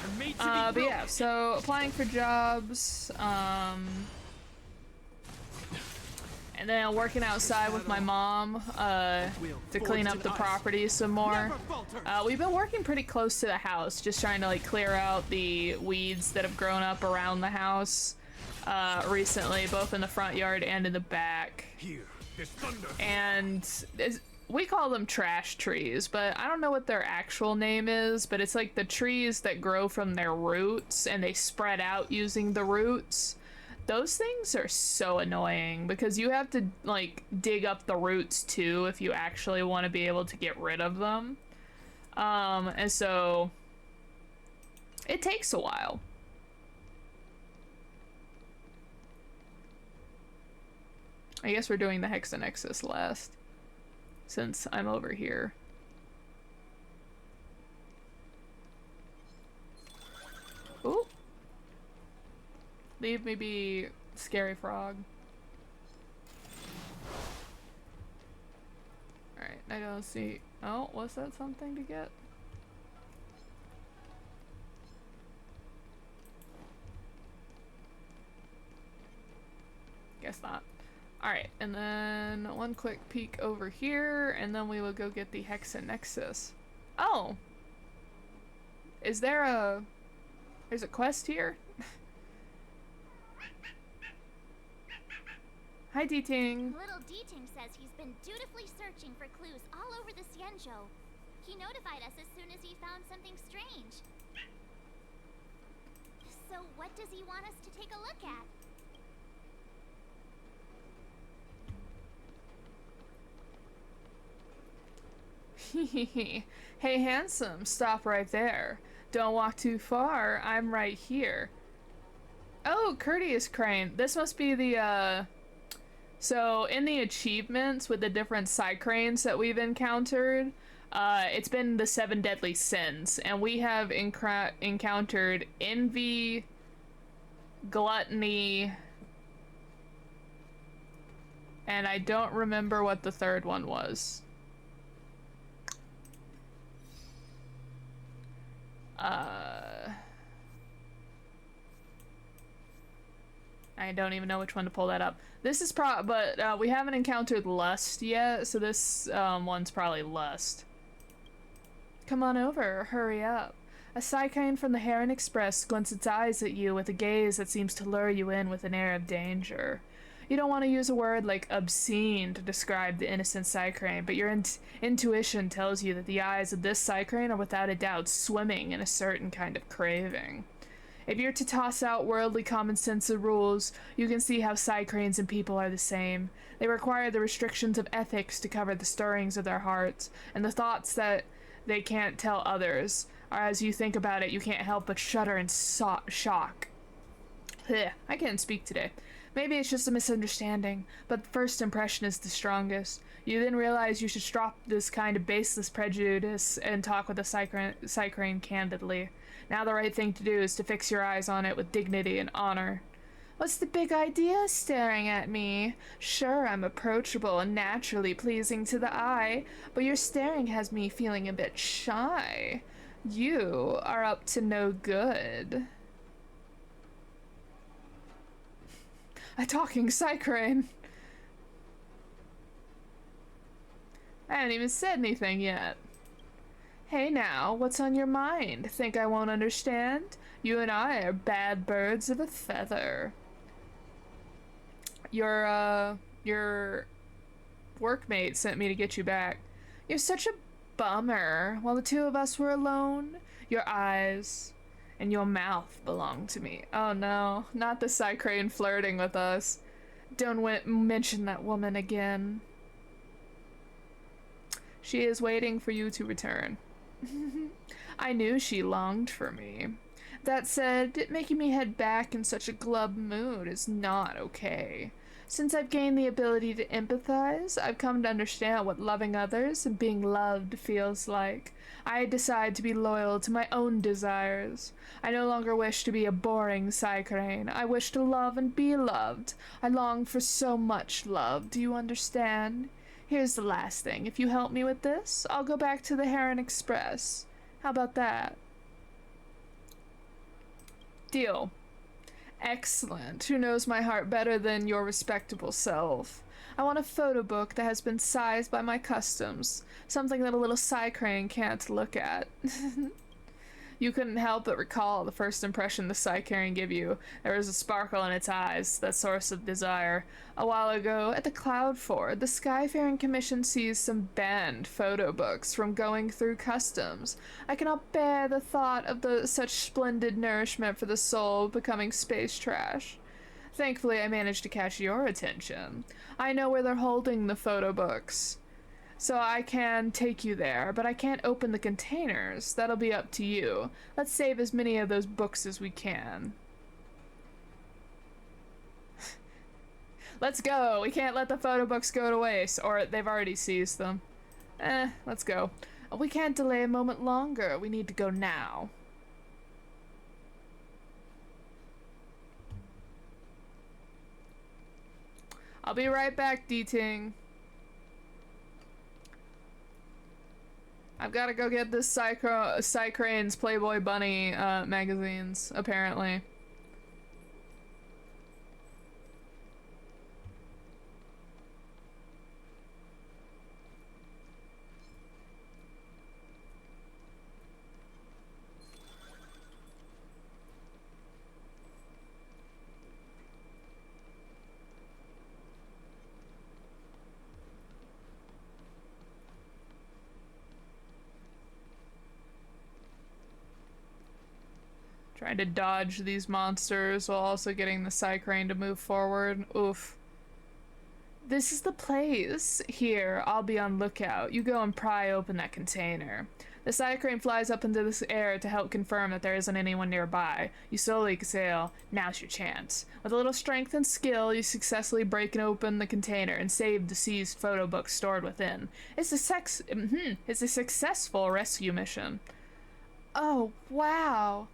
are made to be But broken. yeah, so applying for jobs, and then working outside with my mom, to clean up the property some more. We've been working pretty close to the house, just trying to like clear out the weeds that have grown up around the house, recently, both in the front yard and in the back. Here is thunder. And we call them trash trees, but I don't know what their actual name is, but it's like the trees that grow from their roots and they spread out using the roots. Those things are so annoying because you have to like dig up the roots too if you actually want to be able to get rid of them. And so it takes a while. I guess we're doing the Hexanexus last, since I'm over here. Ooh. Leave me be, scary frog. Alright, I don't see... Oh, was that something to get? Guess not. Alright, and then one quick peek over here, and then we will go get the Hexanexus. Oh! Is there a... There's a quest here? Hi, D-Ting. Little D-Ting says he's been dutifully searching for clues all over the Xianzhou. He notified us as soon as he found something strange. So what does he want us to take a look at? Hey, handsome, stop right there. Don't walk too far, I'm right here. Oh, Courteous Crane. This must be the, So, in the achievements with the different Psycranes that we've encountered, it's been the 7 deadly sins, and we have encountered envy, gluttony, and I don't remember what the third one was. I don't even know which one to pull that up. This is but we haven't encountered lust yet, so this one's probably lust. Come on over, hurry up. A Psycrane from the Heron Express squints its eyes at you with a gaze that seems to lure you in with an air of danger. You don't want to use a word like obscene to describe the innocent Psycrane, but your intuition tells you that the eyes of this Psycrane are without a doubt swimming in a certain kind of craving. If you're to toss out worldly common sense rules, you can see how Psycranes and people are the same. They require the restrictions of ethics to cover the stirrings of their hearts, and the thoughts that they can't tell others, or as you think about it, you can't help but shudder in shock. Ugh, I can't speak today. Maybe it's just a misunderstanding, but the first impression is the strongest. You then realize you should drop this kind of baseless prejudice and talk with the Psycrane candidly. Now the right thing to do is to fix your eyes on it with dignity and honor. What's the big idea staring at me? Sure, I'm approachable and naturally pleasing to the eye, but your staring has me feeling a bit shy. You are up to no good. A talking Psycrane. I haven't even said anything yet. Hey now, what's on your mind? Think I won't understand? You and I are bad birds of a feather. Your workmate sent me to get you back. You're such a bummer. While the two of us were alone, your eyes and your mouth belong to me. Oh no, not the Psycrane flirting with us. Don't mention that woman again. She is waiting for you to return. I knew she longed for me. That said, making me head back in such a glum mood is not okay. Since I've gained the ability to empathize, I've come to understand what loving others and being loved feels like. I decide to be loyal to my own desires. I no longer wish to be a boring Psycrane. I wish to love and be loved. I long for so much love, do you understand? Here's the last thing. If you help me with this, I'll go back to the Heron Express. How about that? Deal. Excellent. Who knows my heart better than your respectable self? I want a photo book that has been sized by my customs. Something that a little Psycrane can't look at. You couldn't help but recall the first impression the Psycrane gave you. There was a sparkle in its eyes, that source of desire. A while ago, at the Cloudford, the Skyfaring Commission seized some banned photo books from going through customs. I cannot bear the thought of such splendid nourishment for the soul becoming space trash. Thankfully, I managed to catch your attention. I know where they're holding the photo books, so I can take you there, but I can't open the containers. That'll be up to you. Let's save as many of those books as we can. Let's go. We can't let the photo books go to waste, or they've already seized them. Let's go. We can't delay a moment longer. We need to go now. I'll be right back, D-Ting. I've got to go get this Psycrane's Playboy Bunny magazines, apparently. Trying to dodge these monsters while also getting the Psycrane to move forward. Oof. This is the place. Here, I'll be on lookout. You go and pry open that container. The Psycrane flies up into the air to help confirm that there isn't anyone nearby. You slowly exhale. Now's your chance. With a little strength and skill, you successfully break open the container and save the seized photo book stored within. It's a successful rescue mission. Oh, wow.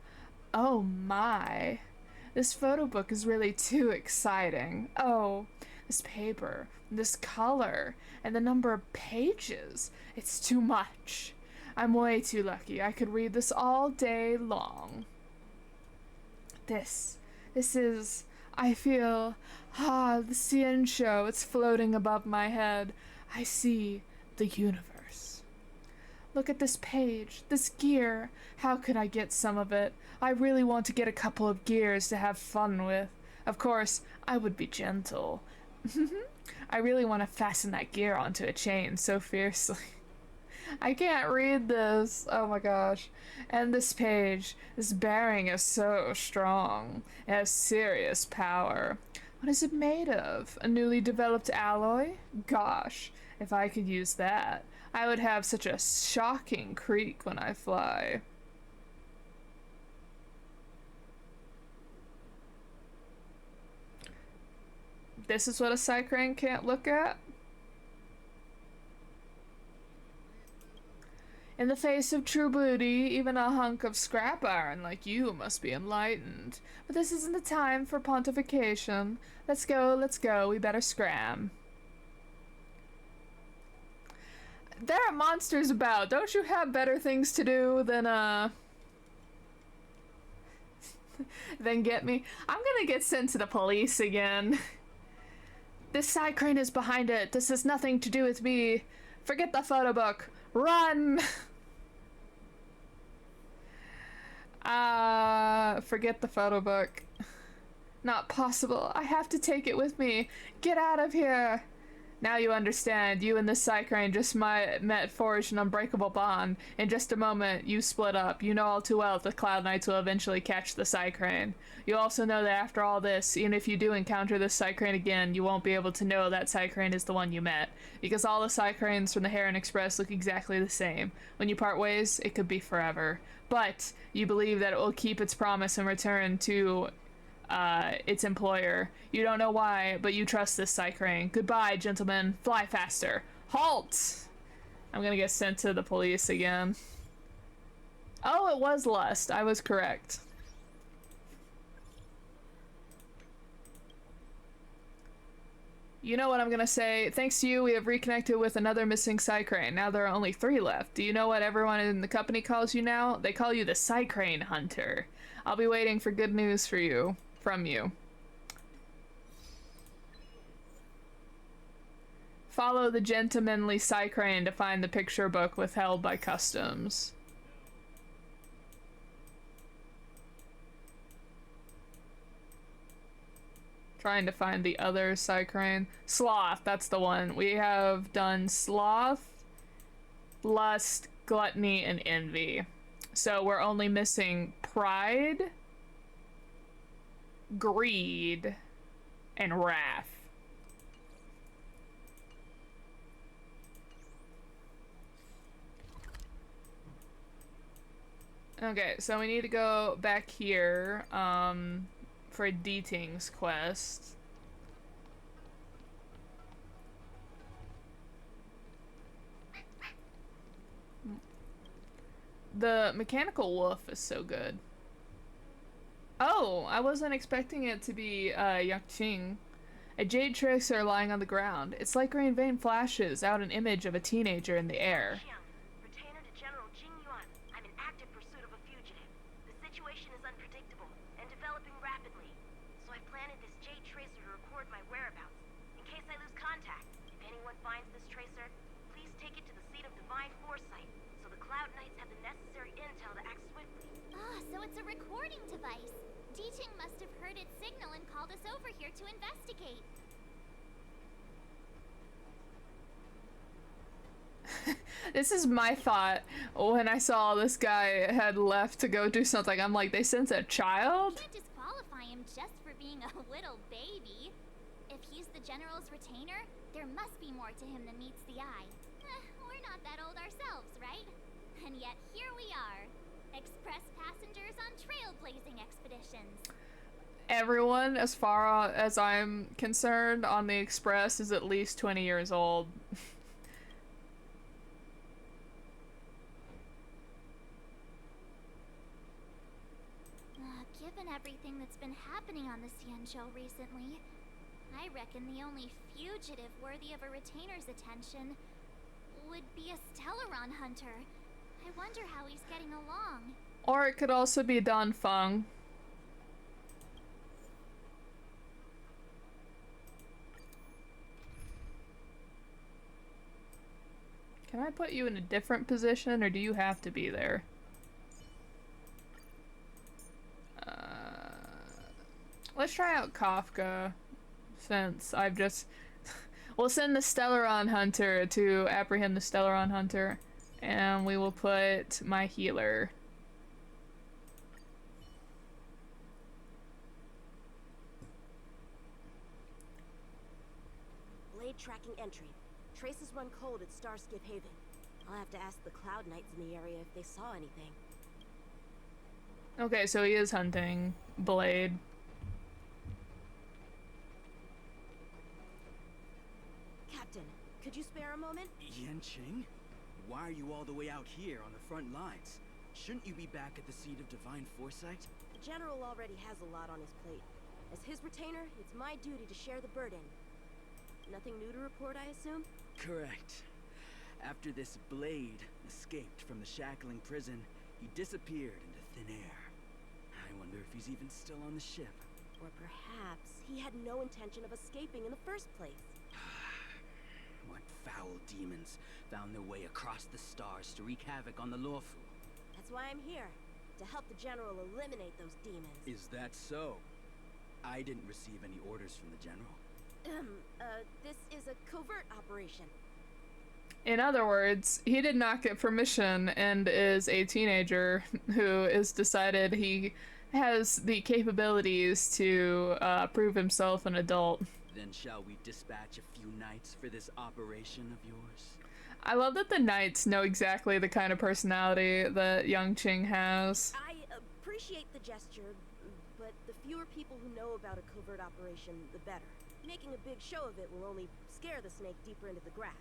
Oh my. This photo book is really too exciting. Oh, this paper, this color, and the number of pages. It's too much. I'm way too lucky. I could read this all day long. This is, I feel, the CN show. It's floating above my head. I see the universe. Look at this page, this gear. How could I get some of it? I really want to get a couple of gears to have fun with. Of course, I would be gentle. I really want to fasten that gear onto a chain so fiercely. I can't read this. Oh my gosh. And this page, this bearing is so strong. It has serious power. What is it made of? A newly developed alloy? Gosh, if I could use that, I would have such a shocking creak when I fly. This is what a Psycrane can't look at? In the face of true beauty, even a hunk of scrap iron like you must be enlightened. But this isn't the time for pontification. Let's go, we better scram. There are monsters about. Don't you have better things to do than than get me? I'm gonna get sent to the police again. This Psycrane is behind it. This has nothing to do with me. Forget the photo book. Run! Forget the photo book. Not possible. I have to take it with me. Get out of here! Now you understand. You and this Psycrane just forged an unbreakable bond. In just a moment, you split up. You know all too well that the Cloud Knights will eventually catch the Psycrane. You also know that after all this, even if you do encounter this Psycrane again, you won't be able to know that Psycrane is the one you met. Because all the Psycranes from the Heron Express look exactly the same. When you part ways, it could be forever. But you believe that it will keep its promise and return to its employer. You don't know why, but you trust this Psycrane. Goodbye, gentlemen. Fly faster. Halt! I'm gonna get sent to the police again. Oh, it was lust. I was correct. You know what I'm gonna say. Thanks to you, we have reconnected with another missing Psycrane. Now there are only 3 left. Do you know what everyone in the company calls you now? They call you the Psycrane Hunter. I'll be waiting for good news for you. From you. Follow the gentlemanly Psycrane to find the picture book withheld by customs. Trying to find the other Psycrane. Sloth, that's the one. We have done Sloth, Lust, Gluttony, and Envy. So we're only missing Pride, Greed, and Wrath. Okay, so we need to go back here for Deeting's quest. The mechanical wolf is so good. Oh, I wasn't expecting it to be Yakqing. A jade tracer lying on the ground. Its light green vein flashes out an image of a teenager in the air. Retainer to General Jing Yuan. I'm in active pursuit of a fugitive. The situation is unpredictable and developing rapidly. So I planted this jade tracer to record my whereabouts. In case I lose contact, if anyone finds this tracer, please take it to the seat of divine foresight, so the Cloud Knights have the necessary intel to act swiftly. Ah, so it's a recording device. Deeting must have heard its signal and called us over here to investigate. This is my thought when I saw this guy had left to go do something. I'm like, they sent a child? Can't disqualify him just for being a little baby. If he's the general's retainer, there must be more to him than meets the eye. We're not that old ourselves, right? And yet here we are, express passengers on trailblazing expeditions. Everyone, as far as I'm concerned, on the Express is at least 20 years old. Given everything that's been happening on the Xianzhou recently, I reckon the only fugitive worthy of a retainer's attention would be a Stellaron hunter. I wonder how he's getting along. Or it could also be Don Feng. Can I put you in a different position, or do you have to be there? Let's try out Kafka, since I've just... We'll send the Stellaron Hunter to apprehend the Stellaron Hunter, and we will put my healer. Blade tracking entry. Traces run cold at Starskip Haven. I'll have to ask the Cloud Knights in the area if they saw anything. Okay, so he is hunting Blade. Captain, could you spare a moment? Yanqing? Why are you all the way out here on the front lines? Shouldn't you be back at the seat of divine foresight? The General already has a lot on his plate. As his retainer, it's my duty to share the burden. Nothing new to report, I assume? Correct. After this Blade escaped from the shackling prison, he disappeared into thin air. I wonder if he's even still on the ship. Or perhaps he had no intention of escaping in the first place. What foul demons found their way across the stars to wreak havoc on the Luofu? That's why I'm here. To help the General eliminate those demons. Is that so? I didn't receive any orders from the General. This is a covert operation. In other words, he did not get permission and is a teenager who has decided he has the capabilities to prove himself an adult. Then shall we dispatch a few knights for this operation of yours? I love that the knights know exactly the kind of personality that Yanqing has. I appreciate the gesture, but the fewer people who know about a covert operation, the better. Making a big show of it will only scare the snake deeper into the grass.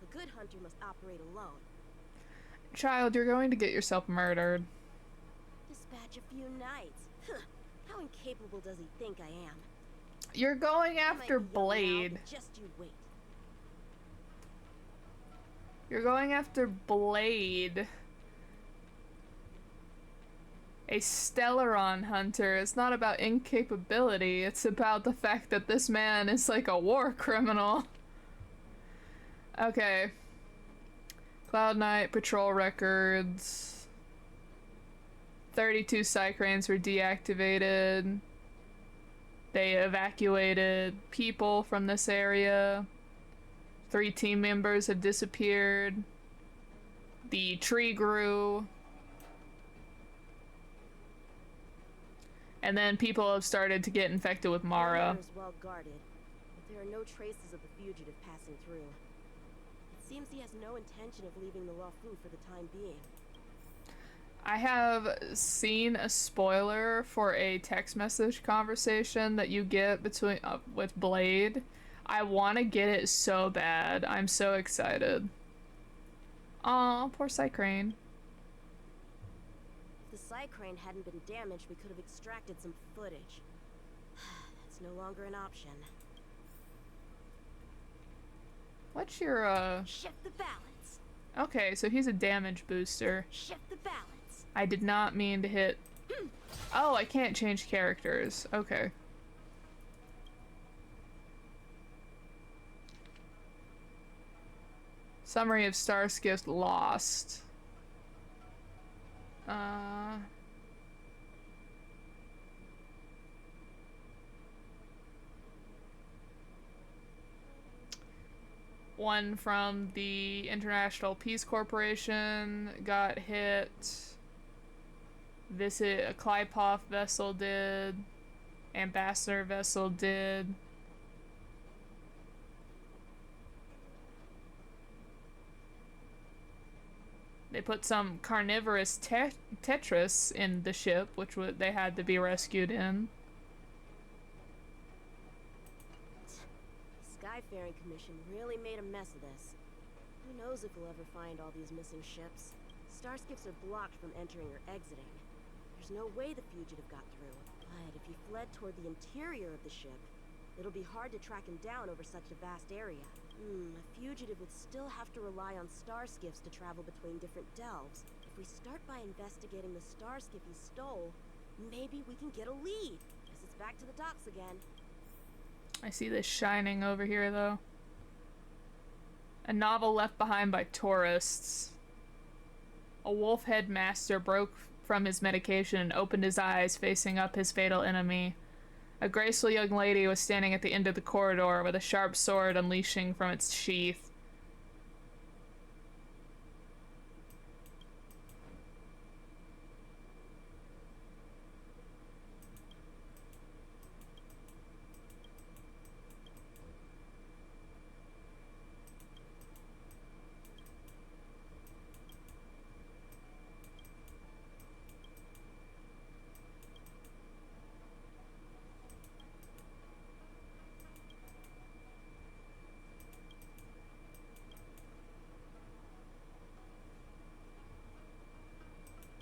The good hunter must operate alone. Child, you're going to get yourself murdered. Dispatch a few knights. Huh. How incapable does he think I am? You're going I after might be young now, Blade. but just you wait. You're going after Blade. A Stellaron hunter. It's not about incapability, it's about the fact that this man is like a war criminal. Okay. Cloud Knight patrol records. 32 Psycranes were deactivated. They evacuated people from this area. 3 team members have disappeared. The tree grew. And then people have started to get infected with Mara. The is well guarded, but there are no traces of the fugitive passing through. It seems he has no intention of leaving the Luofu for the time being. I have seen a spoiler for a text message conversation that you get between with Blade. I want to get it so bad. I'm so excited. Aw, poor Psycrane. If the Psycrane hadn't been damaged, we could have extracted some footage. That's no longer an option. What's your, Shift the balance. Okay, so he's a damage booster. Shift the balance. I did not mean to hit... Oh, I can't change characters. Okay. Summary of Starskip lost. One from the International Peace Corporation got hit. A Klypov vessel did. Ambassador vessel did. They put some carnivorous Tetris in the ship, which they had to be rescued in. Skyfaring Commission really made a mess of this. Who knows if we'll ever find all these missing ships? Starskips are blocked from entering or exiting. There's no way the fugitive got through. But if he fled toward the interior of the ship, it'll be hard to track him down over such a vast area. A fugitive would still have to rely on starskiffs to travel between different delves. If we start by investigating the starskiff he stole, maybe we can get a lead. Guess it's back to the docks again. I see this shining over here, though. A novel left behind by tourists. A wolf head master broke from his medication and opened his eyes, facing up his fatal enemy. A graceful young lady was standing at the end of the corridor with a sharp sword unleashing from its sheath.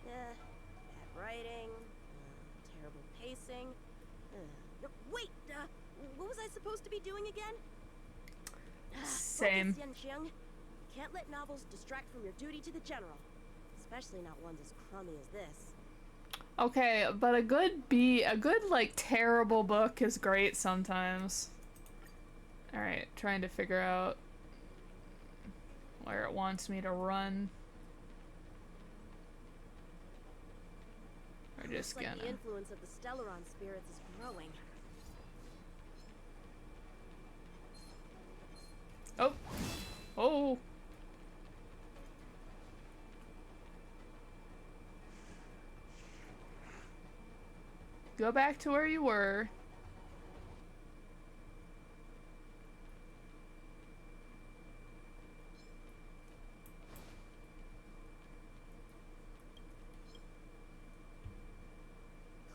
Bad writing, terrible pacing. No, wait, what was I supposed to be doing again? Same. Focus, Yanqing. Can't let novels distract from your duty to the general, especially not ones as crummy as this. Okay, but a good like terrible book is great sometimes. Alright, trying to figure out where it wants me to run. We're just Looks like gonna... the influence of the Stellaron spirits is growing. Oh! Oh! Go back to where you were.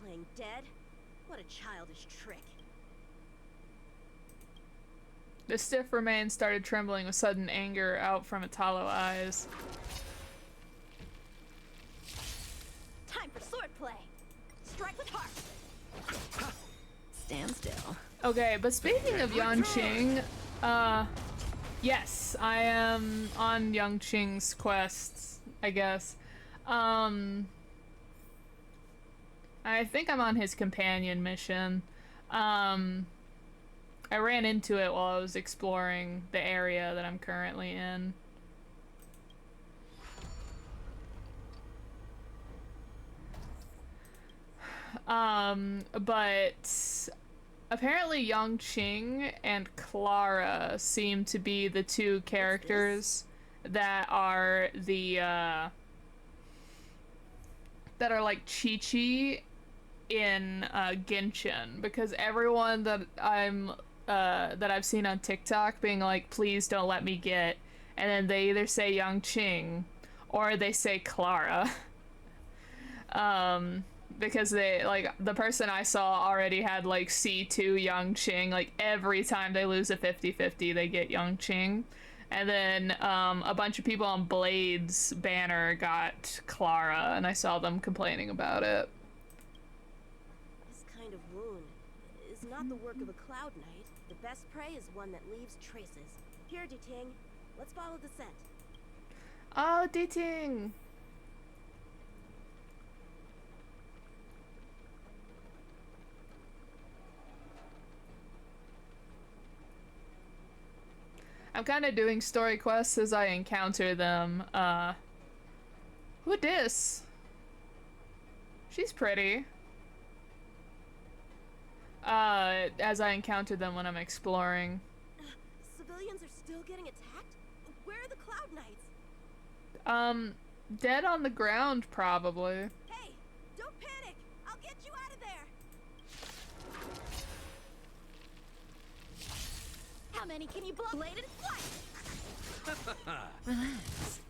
Playing dead? What a childish trick. The stiff remain started trembling with sudden anger out from its hollow eyes. Time for swordplay. Strike with heart. Stand still. Okay, but speaking of Yanqing, yes, I am on Yanqing's quests, I guess. I think I'm on his companion mission. I ran into it while I was exploring the area that I'm currently in. But apparently Yanqing and Clara seem to be the two characters that are the, that are like Chi-Chi in, Genshin, because everyone that I've seen on TikTok being like, please don't let me get, and then they either say Yanqing or they say Clara. Because they, like, the person I saw already had, like, C2 Yanqing. Like, every time they lose a 50-50, they get Yanqing. And then, a bunch of people on Blade's banner got Clara, and I saw them complaining about it. This kind of wound is not the work of a Cloud Knight. The best prey is one that leaves traces. Here, Diting, let's follow the scent. Oh, Diting! I'm kind of doing story quests as I encounter them. Who dis? She's pretty. As I encounter them when I'm exploring. Civilian civilians are still getting attacked? Where are the Cloud Knights? Dead on the ground, probably. Hey, don't panic! I'll get you out of there! How many can you blow? Bladed flight! Relax.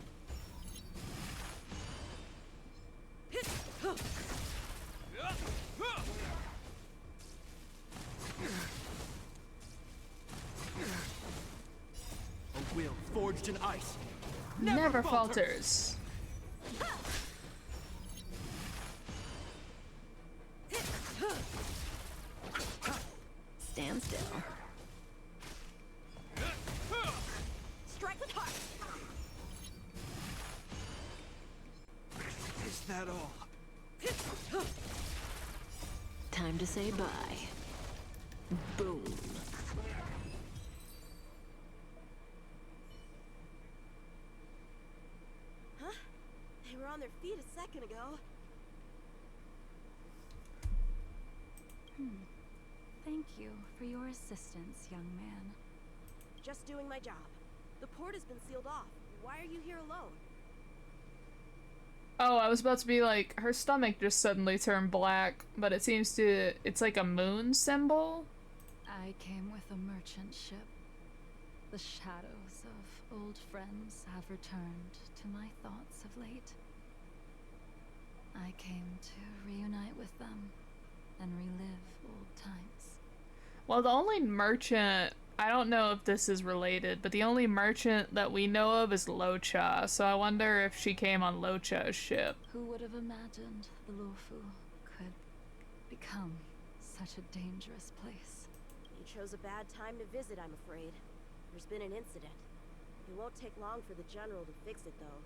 A will forged in ice. Never falters. Stand still. Strike with heart! Is that all? Time to say bye. Boom. Huh? They were on their feet a second ago. Thank you for your assistance, young man. Just doing my job. The port has been sealed off. Why are you here alone? Oh, I was about to be like, her stomach just suddenly turned black, but it seems to, it's like a moon symbol. I came with a merchant ship. The shadows of old friends have returned to my thoughts of late. I came to reunite with them and relive old times. Well, the only merchant, I don't know if this is related, but the only merchant that we know of is Locha, so I wonder if she came on Locha's ship. Who would have imagined the Luofu could become such a dangerous place? You chose a bad time to visit, I'm afraid. There's been an incident. It won't take long for the General to fix it, though.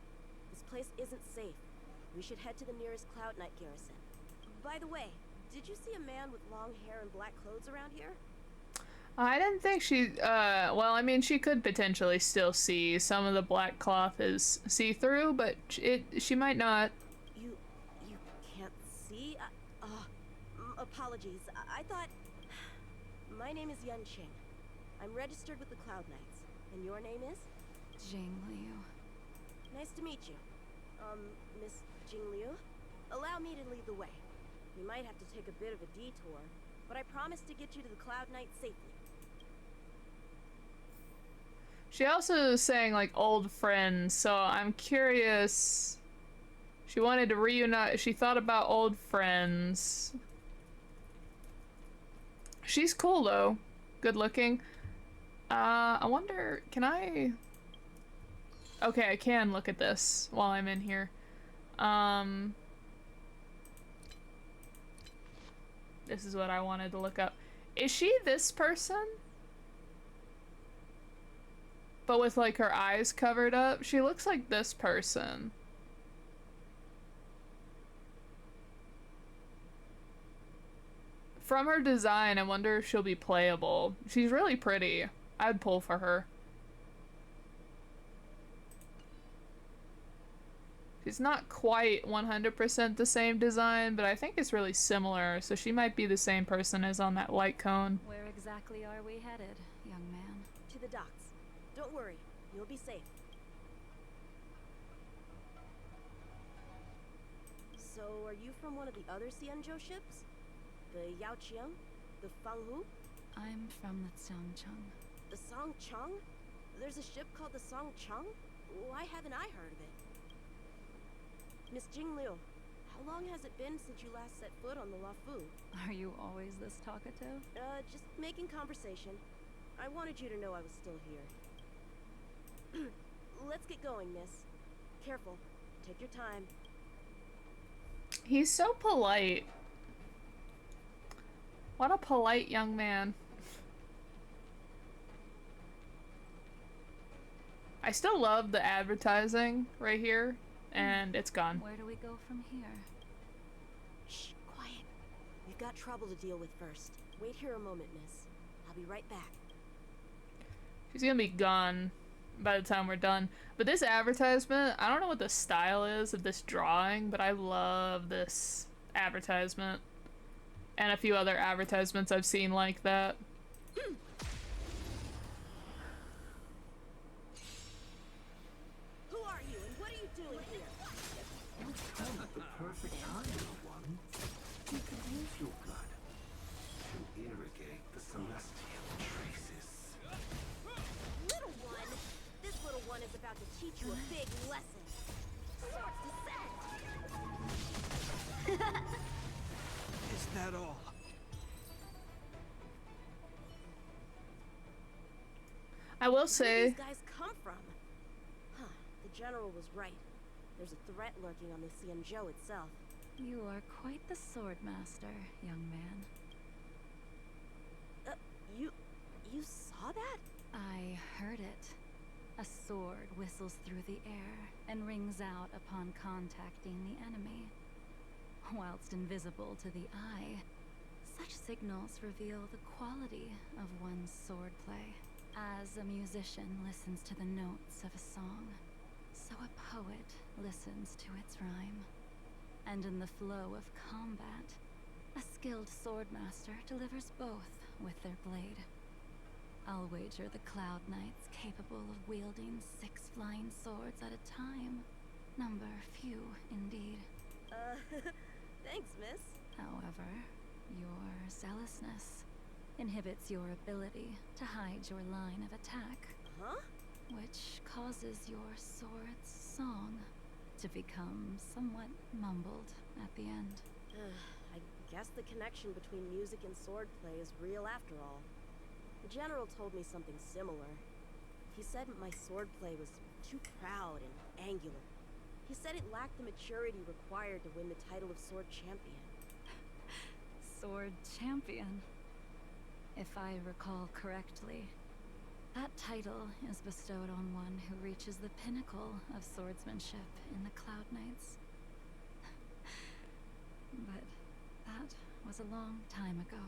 This place isn't safe. We should head to the nearest Cloud Knight garrison. By the way, did you see a man with long hair and black clothes around here? I didn't think she, well, I mean, she could potentially still see. Some of the black cloth is see-through, but she might not. You can't see? Apologies. I thought... My name is Yun Qing. I'm registered with the Cloud Knights. And your name is? Jing Liu. Nice to meet you. Miss Jing Liu? Allow me to lead the way. We might have to take a bit of a detour, but I promise to get you to the Cloud Knight safely. She also is saying, like, old friends, so I'm curious. She wanted to reunite. She thought about old friends. She's cool, though. Good looking. I wonder, can I... Okay, I can look at this while I'm in here. This is what I wanted to look up. Is she this person? But with, like, her eyes covered up? She looks like this person. From her design, I wonder if she'll be playable. She's really pretty. I'd pull for her. She's not quite 100% the same design, but I think it's really similar, so she might be the same person as on that light cone. Where exactly are we headed, young man? To the docks. Don't worry, you'll be safe. So, are you from one of the other Xianzhou ships? The Yaoqiang? The Fanghu? I'm from the Xiangcheng. The Songcheng? There's a ship called the Songcheng? Why haven't I heard of it? Miss Jing Liu, how long has it been since you last set foot on the Luofu? Are you always this talkative? Just making conversation. I wanted you to know I was still here. Let's get going, miss. Careful. Take your time. He's so polite. What a polite young man. I still love the advertising right here, and it's gone. Where do we go from here? Shh, quiet. We've got trouble to deal with first. Wait here a moment, miss. I'll be right back. She's gonna be gone by the time we're done. But this advertisement, I don't know what the style is of this drawing, but I love this advertisement. And a few other advertisements I've seen like that. at all. I will Where did say, these guys come from? Huh, the general was right. There's a threat lurking on the Xianzhou itself. You are quite the sword master, young man. You saw that? I heard it. A sword whistles through the air and rings out upon contacting the enemy. Whilst invisible to the eye, such signals reveal the quality of one's swordplay. As a musician listens to the notes of a song, so a poet listens to its rhyme. And in the flow of combat, a skilled swordmaster delivers both with their blade. I'll wager the Cloud Knights capable of wielding 6 flying swords at a time. Number few, indeed. Thanks, miss. However, your zealousness inhibits your ability to hide your line of attack, Huh? which causes your sword's song to become somewhat mumbled at the end. I guess the connection between music and swordplay is real after all. The general told me something similar. He said my swordplay was too proud and angular. He said it lacked the maturity required to win the title of Sword Champion. Sword Champion. If I recall correctly, that title is bestowed on one who reaches the pinnacle of swordsmanship in the Cloud Knights. But that was a long time ago.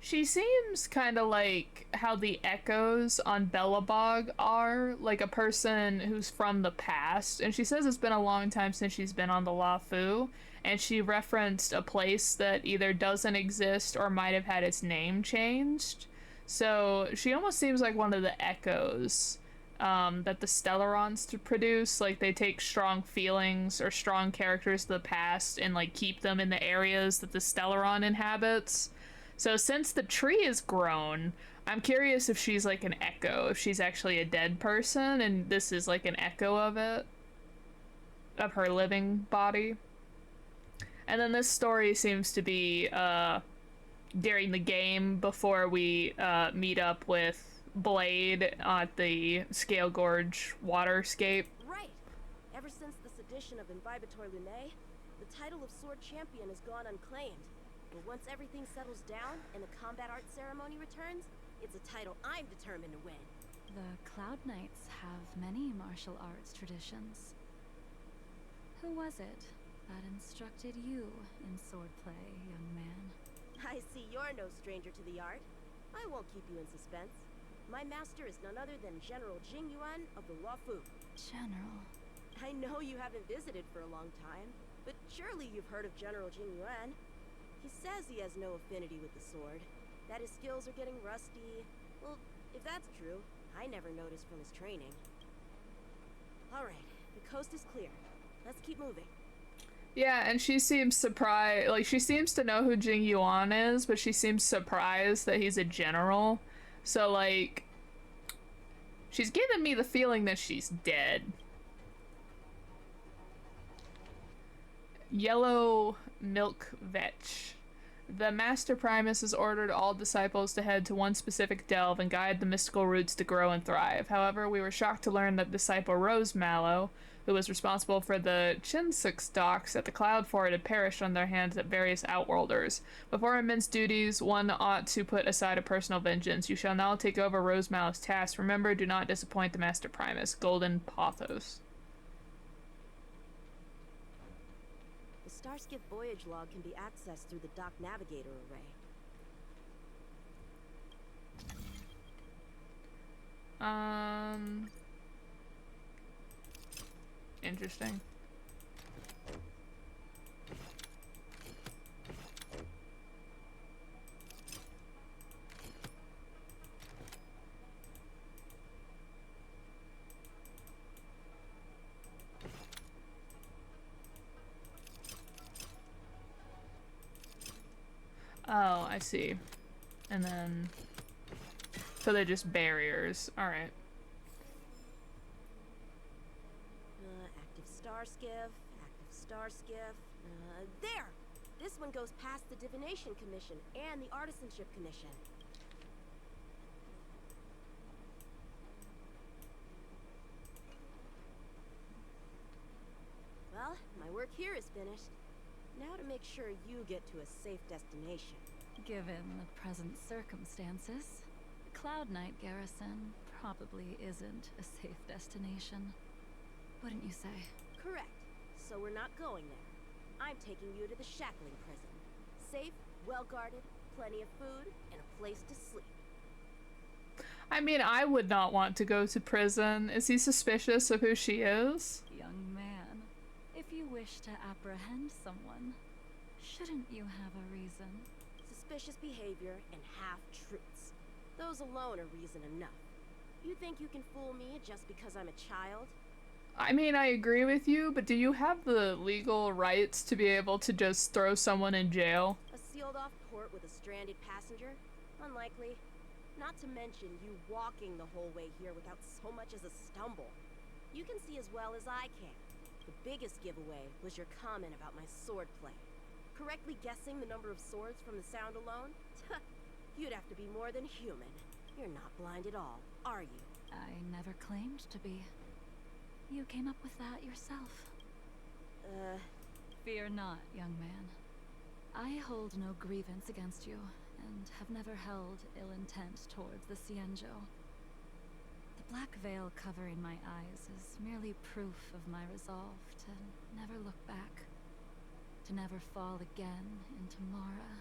she seems kind of like how the echoes on Belobog are, like a person who's from the past. And she says it's been a long time since she's been on the Luofu, and she referenced a place that either doesn't exist or might have had its name changed. So she almost seems like one of the echoes that the Stellarons to produce. Like, they take strong feelings or strong characters of the past and like keep them in the areas that the Stellaron inhabits. So since the tree is grown, I'm curious if she's like an echo, if she's actually a dead person and this is like an echo of it, of her living body. And then this story seems to be during the game before we meet up with Blade at the Scale Gorge waterscape. Right! Ever since the sedition of Imbibitor Lunae, the title of Sword Champion has gone unclaimed. But once everything settles down and the combat art ceremony returns, it's a title I'm determined to win. The Cloud Knights have many martial arts traditions. Who was it that instructed you in swordplay, young man? I see you're no stranger to the art. I won't keep you in suspense. My master is none other than General Jing Yuan of the Luofu. General. I know you haven't visited for a long time, but surely you've heard of General Jing Yuan. He says he has no affinity with the sword, that his skills are getting rusty. Well, if that's true, I never noticed from his training. Alright, the coast is clear. Let's keep moving. Yeah, and she seems surprised, like, she seems to know who Jing Yuan is, but she seems surprised that he's a general. So, like, she's giving me the feeling that she's dead. Yellow Milk Vetch. The Master Primus has ordered all disciples to head to one specific delve and guide the mystical roots to grow and thrive. However, we were shocked to learn that disciple Rose Mallow, who was responsible for the Chinsuk docks at the Cloud Fort, had perished on their hands at various Outworlders. Before immense duties, one ought to put aside a personal vengeance. You shall now take over Rose Mallow's task. Remember, do not disappoint the Master Primus. Golden Pothos. The Starskip voyage log can be accessed through the dock navigator array. Interesting. Oh, I see. And then... so they're just barriers. Alright. Active star skiff. There! This one goes past the Divination Commission and the Artisanship Commission. Well, my work here is finished. Now to make sure you get to a safe destination. Given the present circumstances, the Cloud Knight garrison probably isn't a safe destination. Wouldn't you say? Correct. So we're not going there. I'm taking you to the Shackling Prison. Safe, well-guarded, plenty of food, and a place to sleep. I mean, I would not want to go to prison. Is he suspicious of who she is? Young man, if you wish to apprehend someone, shouldn't you have a reason? Suspicious behavior and half-truths. Those alone are reason enough. You think you can fool me just because I'm a child? I mean, I agree with you, but do you have the legal rights to be able to just throw someone in jail? A sealed-off port with a stranded passenger? Unlikely. Not to mention you walking the whole way here without so much as a stumble. You can see as well as I can. The biggest giveaway was your comment about my swordplay. Correctly guessing the number of swords from the sound alone? You'd have to be more than human. You're not blind at all, are you? I never claimed to be. You came up with that yourself. Fear not, young man. I hold no grievance against you, and have never held ill intent towards the Xianzhou. The black veil covering my eyes is merely proof of my resolve to never look back. To never fall again into Mara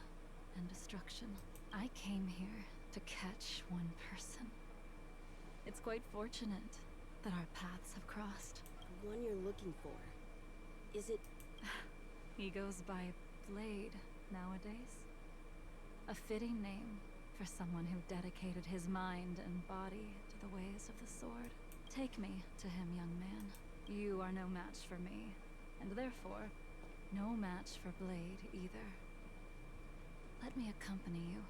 and destruction. I came here to catch one person. It's quite fortunate that our paths have crossed. The one you're looking for. Is it... He goes by Blade nowadays. A fitting name for someone who dedicated his mind and body to the ways of the sword. Take me to him, young man. You are no match for me, and therefore, no match for Blade either. Let me accompany you.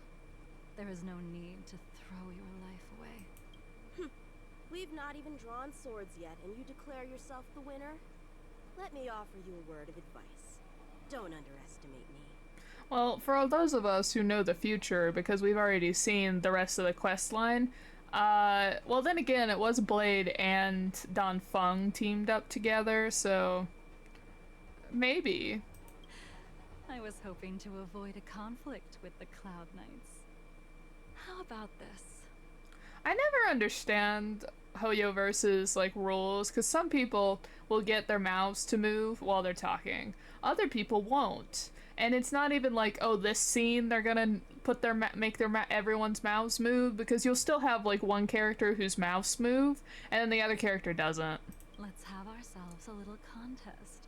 There is no need to throw your life away. We've not even drawn swords yet, and you declare yourself the winner? Let me offer you a word of advice. Don't underestimate me. Well, for all those of us who know the future, because we've already seen the rest of the quest line, well then again, it was Blade and Don Feng teamed up together, so... maybe. I was hoping to avoid a conflict with the Cloud Knights. How about this? I never understand Hoyoverse's like rules, because some people will get their mouths to move while they're talking. Other people won't. And it's not even like, oh, this scene they're gonna put their everyone's mouths move, because you'll still have like one character whose mouths move and then the other character doesn't. Let's have ourselves a little contest.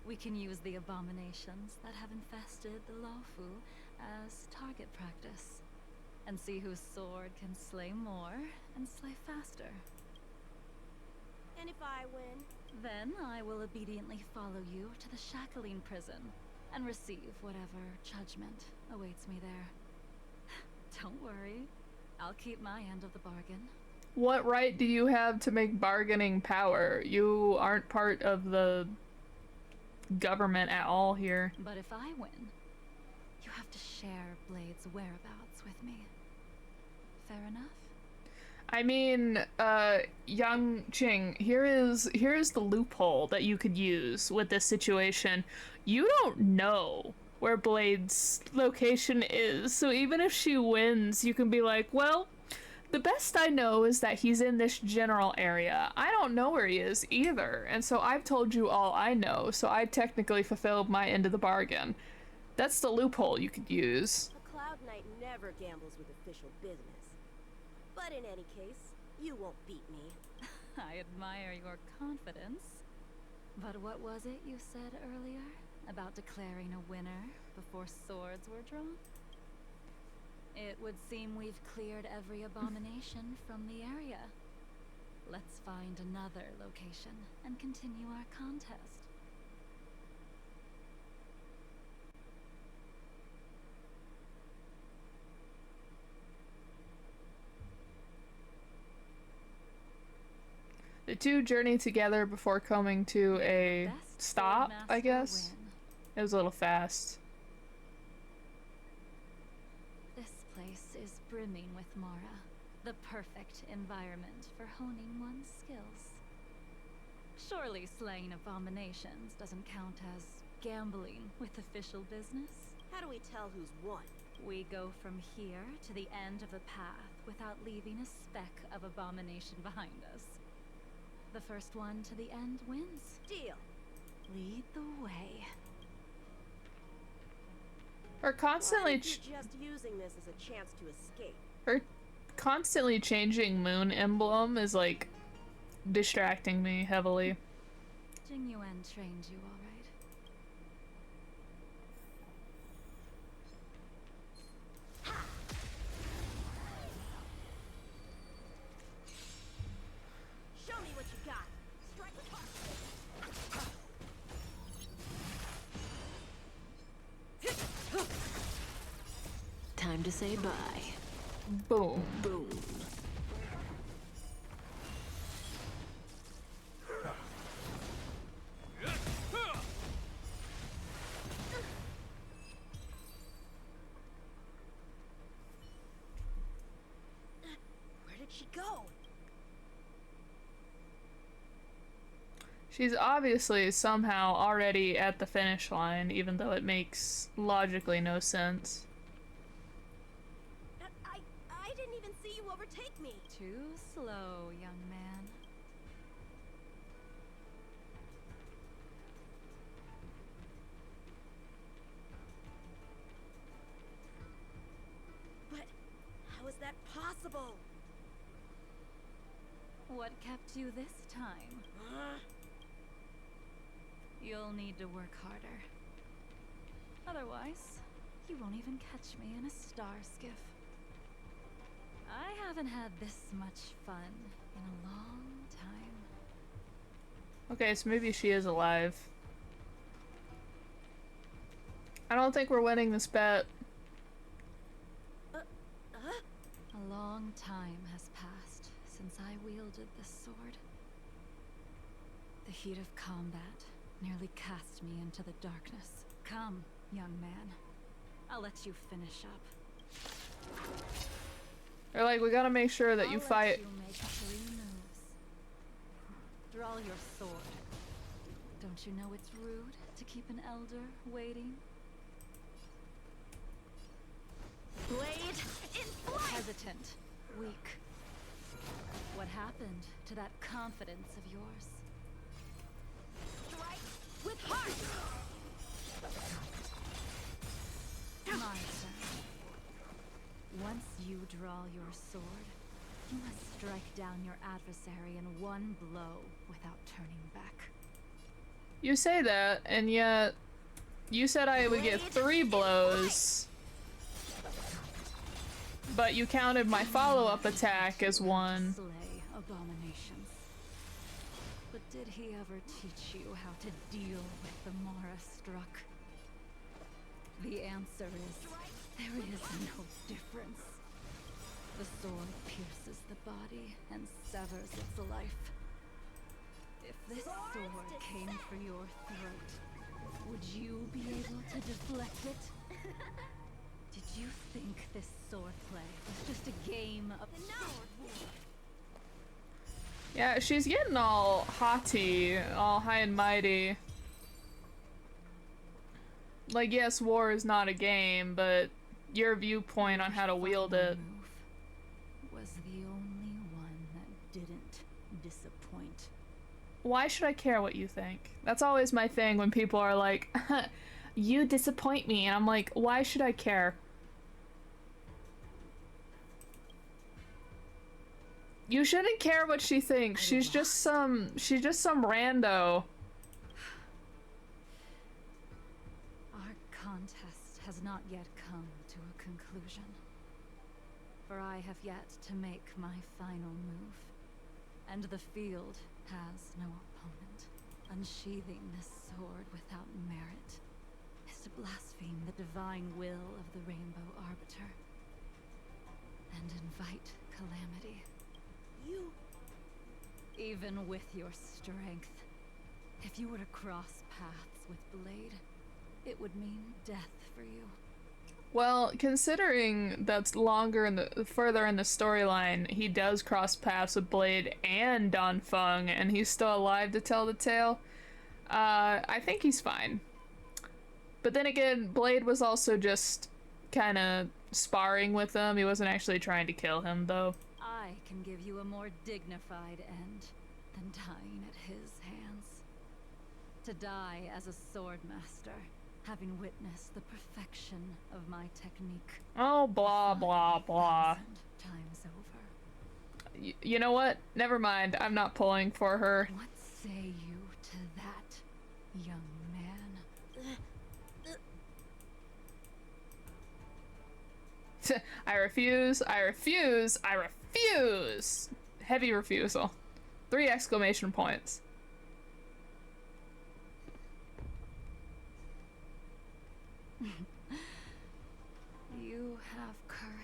We can use the abominations that have infested the Luofu as target practice, and see whose sword can slay more and slay faster. And if I win? Then I will obediently follow you to the Shackling Prison and receive whatever judgment awaits me there. Don't worry, I'll keep my end of the bargain. What right do you have to make bargaining power? You aren't part of the government at all here. But if I win, you have to share Blade's whereabouts with me. Fair enough? I mean, Yang Qing, here is the loophole that you could use with this situation. You don't know where Blade's location is, so even if she wins, you can be like, well, the best I know is that he's in this general area. I don't know where he is either, and so I've told you all I know, so I technically fulfilled my end of the bargain. That's the loophole you could use. A Cloud Knight never gambles with official business. But in any case, you won't beat me. I admire your confidence. But what was it you said earlier about declaring a winner before swords were drawn? It would seem we've cleared every abomination from the area. Let's find another location and continue our contest. The two journey together before coming to a Best stop, I Swordmaster guess. win. It was a little fast. brimming with Mara, the perfect environment for honing one's skills. Surely slaying abominations doesn't count as gambling with official business? How do we tell who's won? We go from here to the end of the path without leaving a speck of abomination behind us. The first one to the end wins. Deal. Lead the way. Her constantly What if you're just using this as a chance to escape? her constantly changing moon emblem is like distracting me heavily. Jing Yuan trained you all right. Show me what you got. Strike Time to say bye. Boom. Boom. Where did she go? She's obviously somehow already at the finish line, even though it makes logically no sense. I didn't even see you overtake me. Too slow, young man. But how is that possible? What kept you this time? You'll need to work harder. Otherwise, you won't even catch me in a star skiff. I haven't had this much fun in a long time. Okay, so maybe she is alive. I don't think we're winning this bet. A long time has passed since I wielded this sword. The heat of combat nearly cast me into the darkness. Come, young man. I'll let you finish up. They're like, we gotta make sure that you I'll fight. let you make 3 moves. Draw your sword. Don't you know it's rude to keep an elder waiting? Blade in flight! Hesitant, weak. What happened to that confidence of yours? Strike with heart! My turn. Once you draw your sword, you must strike down your adversary in one blow without turning back. You say that, and yet you said I would get 3 blows. But you counted my follow-up attack as 1. Slay abominations. But did he ever teach you how to deal with the Mara struck? The answer is, there is no difference. The sword pierces the body and severs its life. If this sword came for your throat, would you be able to deflect it? Did you think this swordplay was just a game of sword war? Yeah, she's getting all haughty, all high and mighty. Like, yes, war is not a game, but your viewpoint on how to wield it. Was the only one that didn't disappoint. Why should I care what you think? That's always my thing when people are like, you disappoint me, and I'm like, why should I care? You shouldn't care what she thinks. She's just some rando. Our contest has not yet come to a conclusion. For I have yet to make my final move. And the field has no opponent. Unsheathing this sword without merit is to blaspheme the divine will of the Rainbow Arbiter. And invite calamity. You... Even with your strength, if you were to cross paths with Blade, it would mean death for you. Well, considering that's longer in the further in the storyline, he does cross paths with Blade and Don Fung, and he's still alive to tell the tale. I think he's fine. But then again, Blade was also just kind of sparring with him. He wasn't actually trying to kill him, though. I can give you a more dignified end than dying at his hands. To die as a sword master, having witnessed the perfection of my technique. Oh, blah, blah, blah. 1,000 times over. You know what? Never mind. I'm not pulling for her. What say you to that, young man? I refuse, I refuse, I refuse! Heavy refusal. 3 exclamation points. You have courage.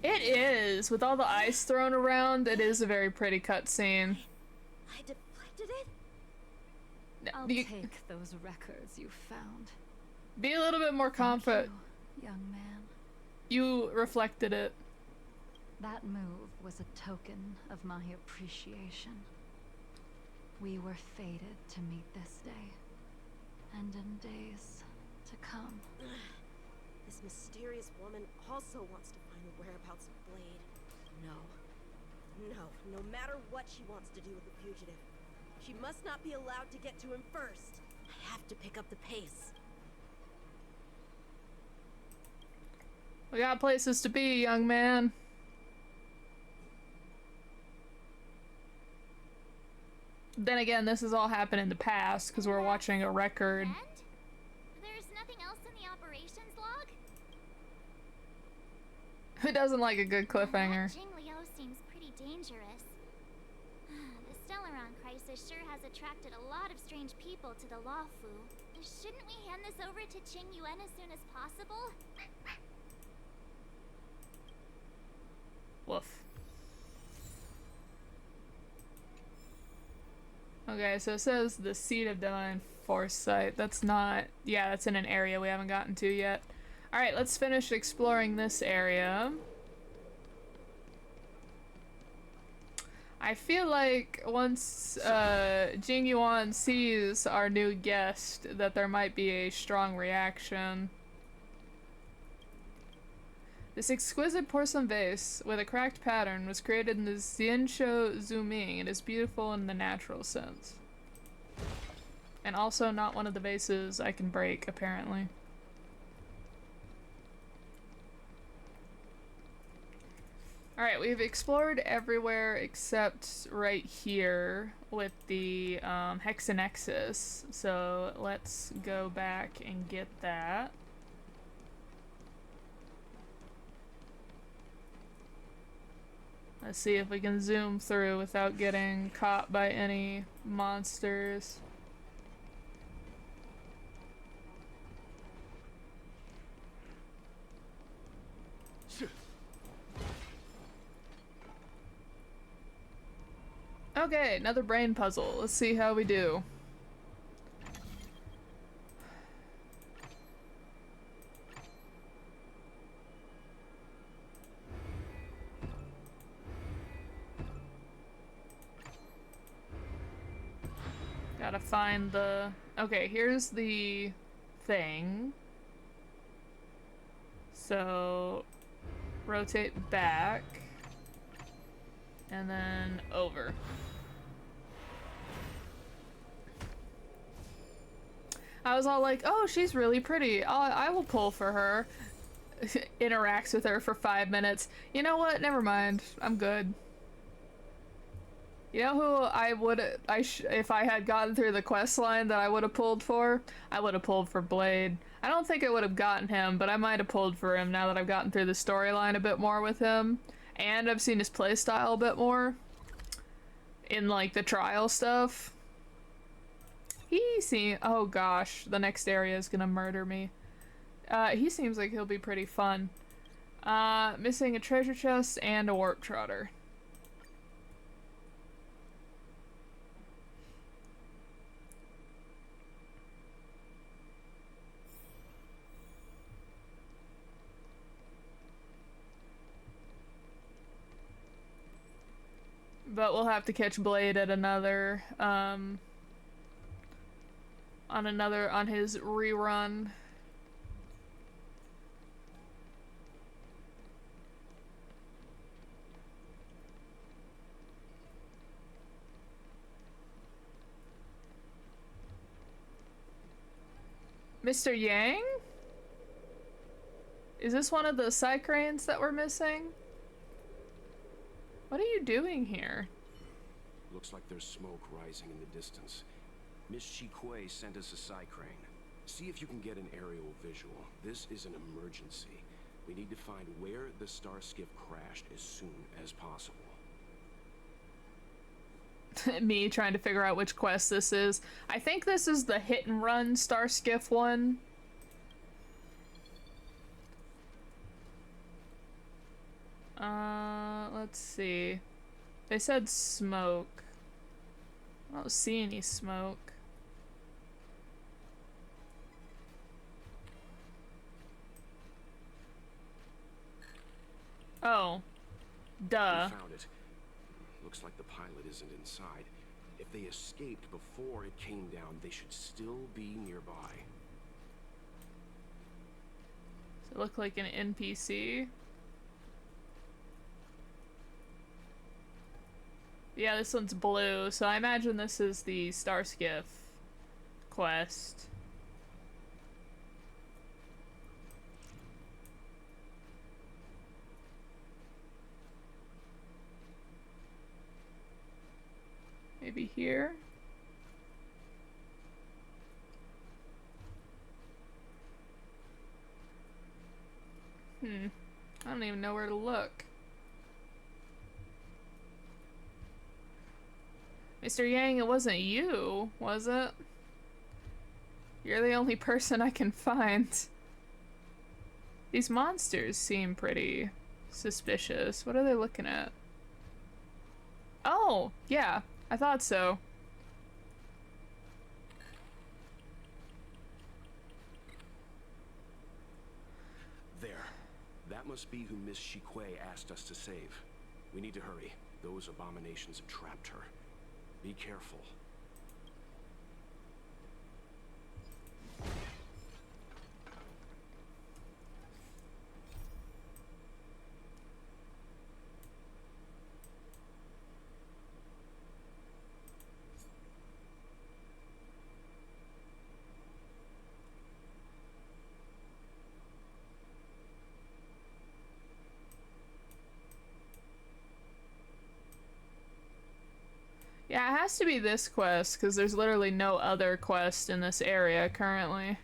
It is! With all the ice thrown around, it is a very pretty cutscene. I deflected it? I'll take those records you found. Be a little bit more confident. You, young man. You reflected it. That move was a token of my appreciation. We were fated to meet this day, and in days to come. This mysterious woman also wants to find the whereabouts of Blade. No matter what she wants to do with the fugitive, she must not be allowed to get to him first. I have to pick up the pace. We got places to be, young man. Then again, this has all happened in the past because we're watching a record. And? There's nothing else in the operations log? Who doesn't like a good cliffhanger? Jing Liu seems pretty dangerous. The Stellaron crisis sure has attracted a lot of strange people to the Luofu. Shouldn't we hand this over to Qing Yuan as soon as possible? Woof. Okay, so it says the Seat of Divine Foresight. That's not... Yeah, that's in an area we haven't gotten to yet. Alright, let's finish exploring this area. I feel like once Jing Yuan sees our new guest, that there might be a strong reaction. This exquisite porcelain vase with a cracked pattern was created in the Xianshou Zuming. It is beautiful in the natural sense. And also not one of the vases I can break, apparently. Alright, we've explored everywhere except right here with the Hexanexus. So let's go back and get that. Let's see if we can zoom through without getting caught by any monsters. Okay, another brain puzzle. Let's see how we do. Gotta find the... Okay, here's the thing. So... rotate back. And then over. I was all like, oh, she's really pretty. I will pull for her. Interacts with her for 5 minutes. You know what? Never mind. I'm good. You know who if I had gotten through the quest line that I would have pulled for? I would have pulled for Blade. I don't think I would have gotten him, but I might have pulled for him now that I've gotten through the storyline a bit more with him. And I've seen his playstyle a bit more. In, like, the trial stuff. Oh gosh, the next area is gonna murder me. He seems like he'll be pretty fun. Missing a treasure chest and a warp trotter. But we'll have to catch Blade at another, on his rerun. Mr. Yang? Is this one of the Psycranes that we're missing? What are you doing here? Looks like there's smoke rising in the distance. Miss Chiquet sent us a Psycrane. See if you can get an aerial visual. This is an emergency. We need to find where the star skiff crashed as soon as possible. Me trying to figure out which quest this is. I think this is the hit and run star skiff one. Let's see. They said smoke. I don't see any smoke. Oh. Duh. We found it. Looks like the pilot isn't inside. If they escaped before it came down, they should still be nearby. Does it look like an NPC? Yeah, this one's blue, so I imagine this is the star skiff quest. Maybe here? I don't even know where to look. Mr. Yang, it wasn't you, was it? You're the only person I can find. These monsters seem pretty suspicious. What are they looking at? Oh, yeah, I thought so. There. That must be who Miss Chiquet asked us to save. We need to hurry. Those abominations have trapped her. Be careful. Yeah, it has to be this quest, because there's literally no other quest in this area currently.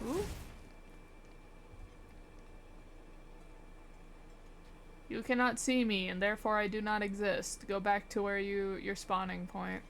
Ooh. You cannot see me, and therefore I do not exist. Go back to where your spawning point.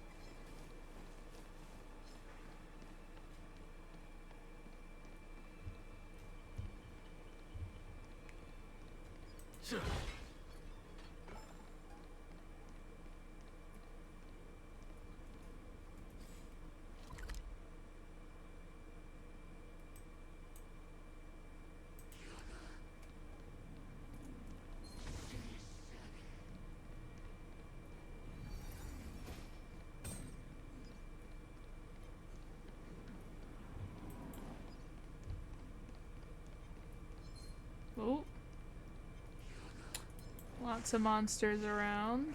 Oh. Lots of monsters around.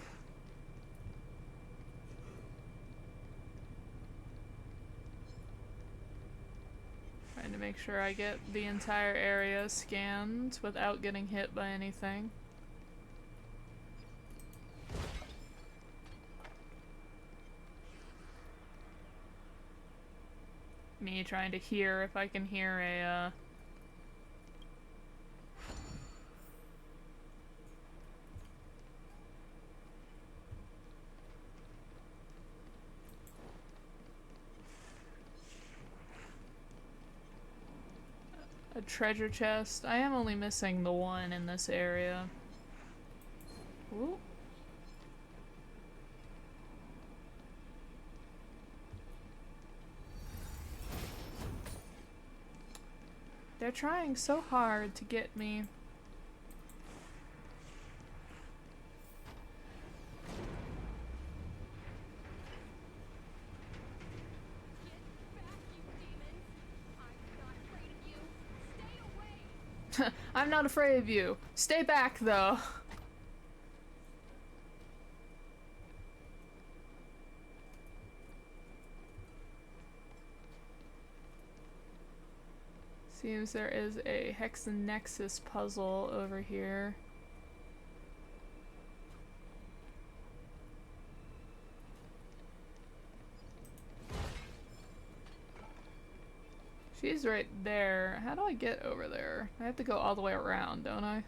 Trying to make sure I get the entire area scanned without getting hit by anything. Me trying to hear if I can hear a, a treasure chest. I am only missing the one in this area. Ooh. They're trying so hard to get me. I'm not afraid of you. Stay back, though. Seems there is a Hexanexus puzzle over here. She's right there. How do I get over there? I have to go all the way around, don't I?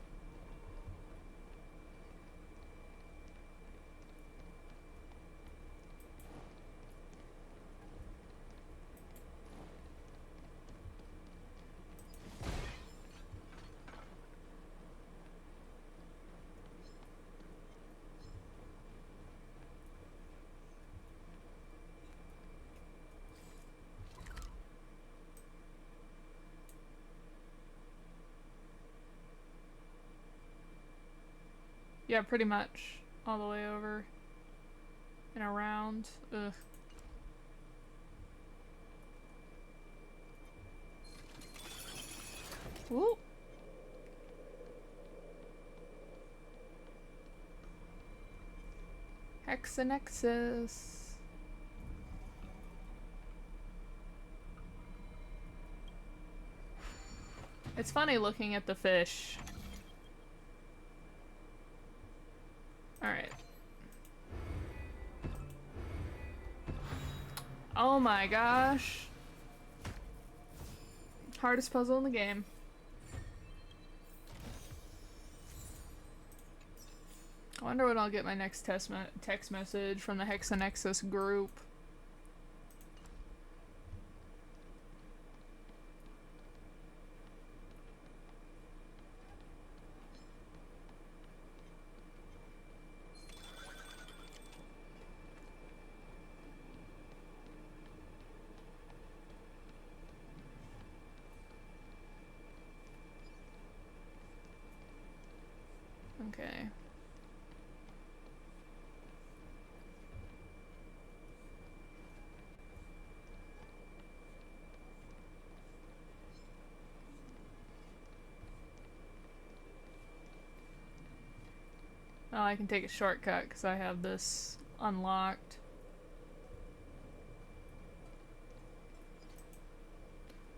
Yeah, pretty much. All the way over and around. Ugh. Woo! Hexanexus. It's funny looking at the fish. Alright. Oh my gosh. Hardest puzzle in the game. I wonder when I'll get my next text message from the Hexanexus group. Okay. Oh, I can take a shortcut because I have this unlocked.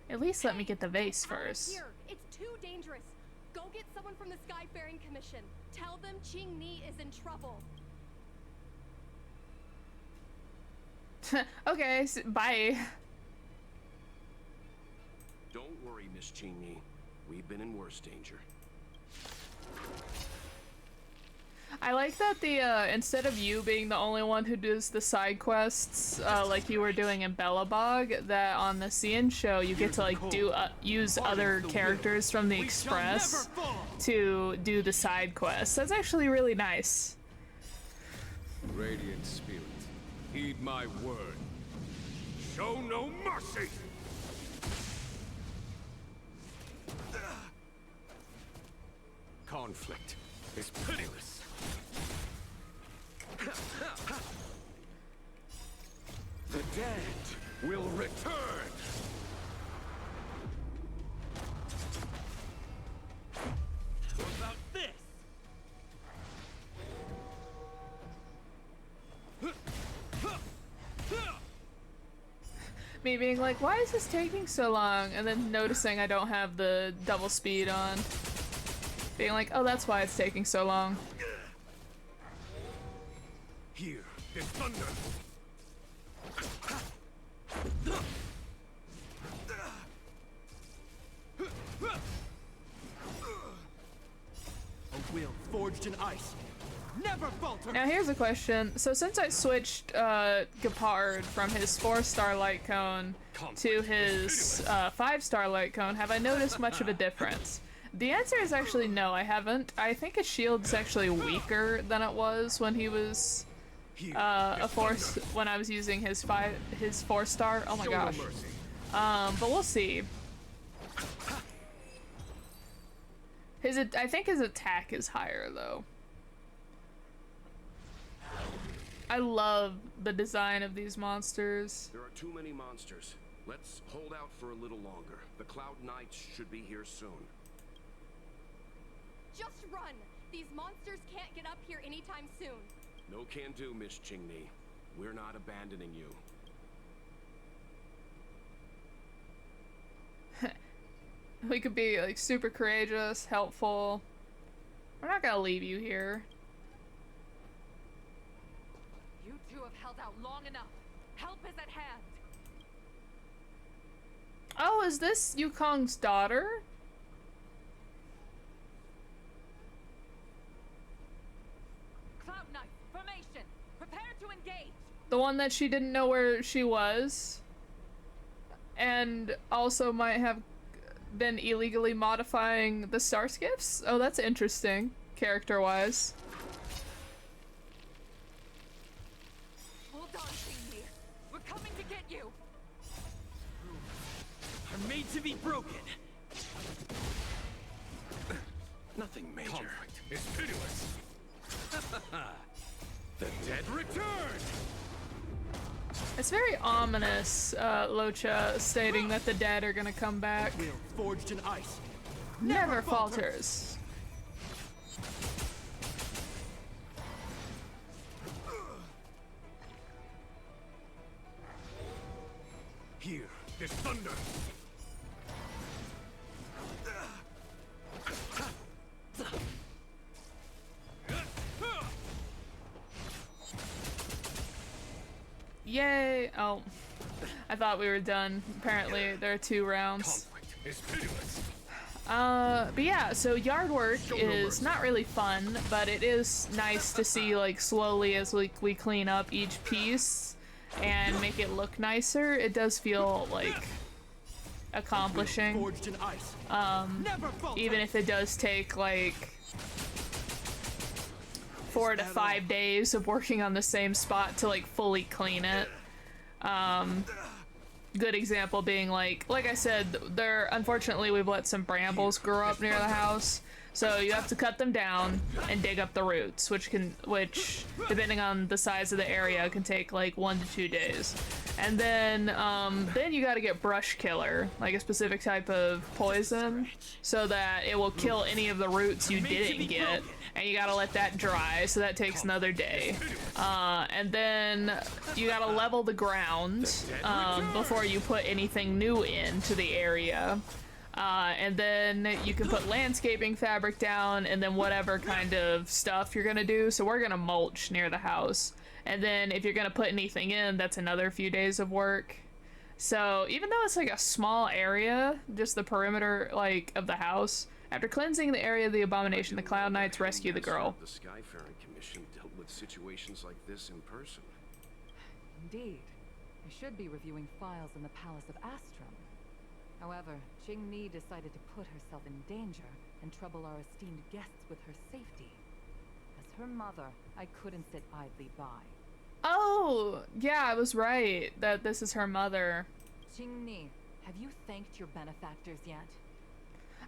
At least let me get the vase first. Here. It's too dangerous. Go get someone from the Skyfaring Commission. Tell them Qing Ni is in trouble. Okay, bye. Don't worry, Miss Qing-Ni. We've been in worse danger. I like that the instead of you being the only one who does the side quests, like you were doing in Belobog, that on the CN show you get to like use other characters from the Express to do the side quests. That's actually really nice. Radiant Spirit, heed my word. Show no mercy! Conflict is pitiless. The dead will return! What about this? Me being like, why is this taking so long? And then noticing I don't have the double speed on. Being like, oh, that's why it's taking so long. Here, there's thunder. A will forged in ice. Never falter. Now here's a question. So since I switched Gepard from his 4-star light cone to his 5-star light cone, have I noticed much of a difference? The answer is actually no, I haven't. I think his shield's actually weaker than it was when he was when I was using his 4-star. Oh my gosh. But we'll see. I think his attack is higher though. I love the design of these monsters. There are too many monsters. Let's hold out for a little longer. The Cloud Knights should be here soon. Just run! These monsters can't get up here anytime soon. No can do, Miss Qingni. We're not abandoning you. We could be like super courageous, helpful. We're not gonna leave you here. You two have held out long enough. Help is at hand. Oh, is this Yukong's daughter? Cloud Knight, formation. Prepare to engage. The one that she didn't know where she was? And also might have been illegally modifying the star skiffs? Oh, that's interesting, character-wise. Hold on, Qingni. We're coming to get you. Are made to be broken. Nothing major. Conflict is pitiless. The dead return. It's very ominous, Locha stating that the dead are gonna come back. Will forged in ice. Never falters. Here, there's thunder. Yay! Oh, I thought we were done. Apparently, there are 2 rounds. Conflict is pitiless. But yeah, so yard work is not really fun, but it is nice to see, like, slowly as we clean up each piece and make it look nicer. It does feel, like, accomplishing. Forged in ice. Even if it does take, like, 4 to 5 days of working on the same spot to, like, fully clean it. Good example being like I said, unfortunately we've let some brambles grow up near the house, so you have to cut them down and dig up the roots, which depending on the size of the area can take like 1 to 2 days. And then you gotta get brush killer, like a specific type of poison, so that it will kill any of the roots you didn't get. And you gotta let that dry, so that takes another day. And then you gotta level the ground before you put anything new into the area. And then you can put landscaping fabric down, and then whatever kind of stuff you're gonna do. So we're gonna mulch near the house. And then if you're gonna put anything in, that's another few days of work. So even though it's like a small area, just the perimeter like of the house, after cleansing the area of the abomination, the Cloud Knights rescue the girl. The Skyfaring Commission dealt with situations like this in person. Indeed. I should be reviewing files in the Palace of Astrum. However, Qingni decided to put herself in danger and trouble our esteemed guests with her safety. As her mother, I couldn't sit idly by. Oh, yeah, I was right that this is her mother. Qingni, have you thanked your benefactors yet?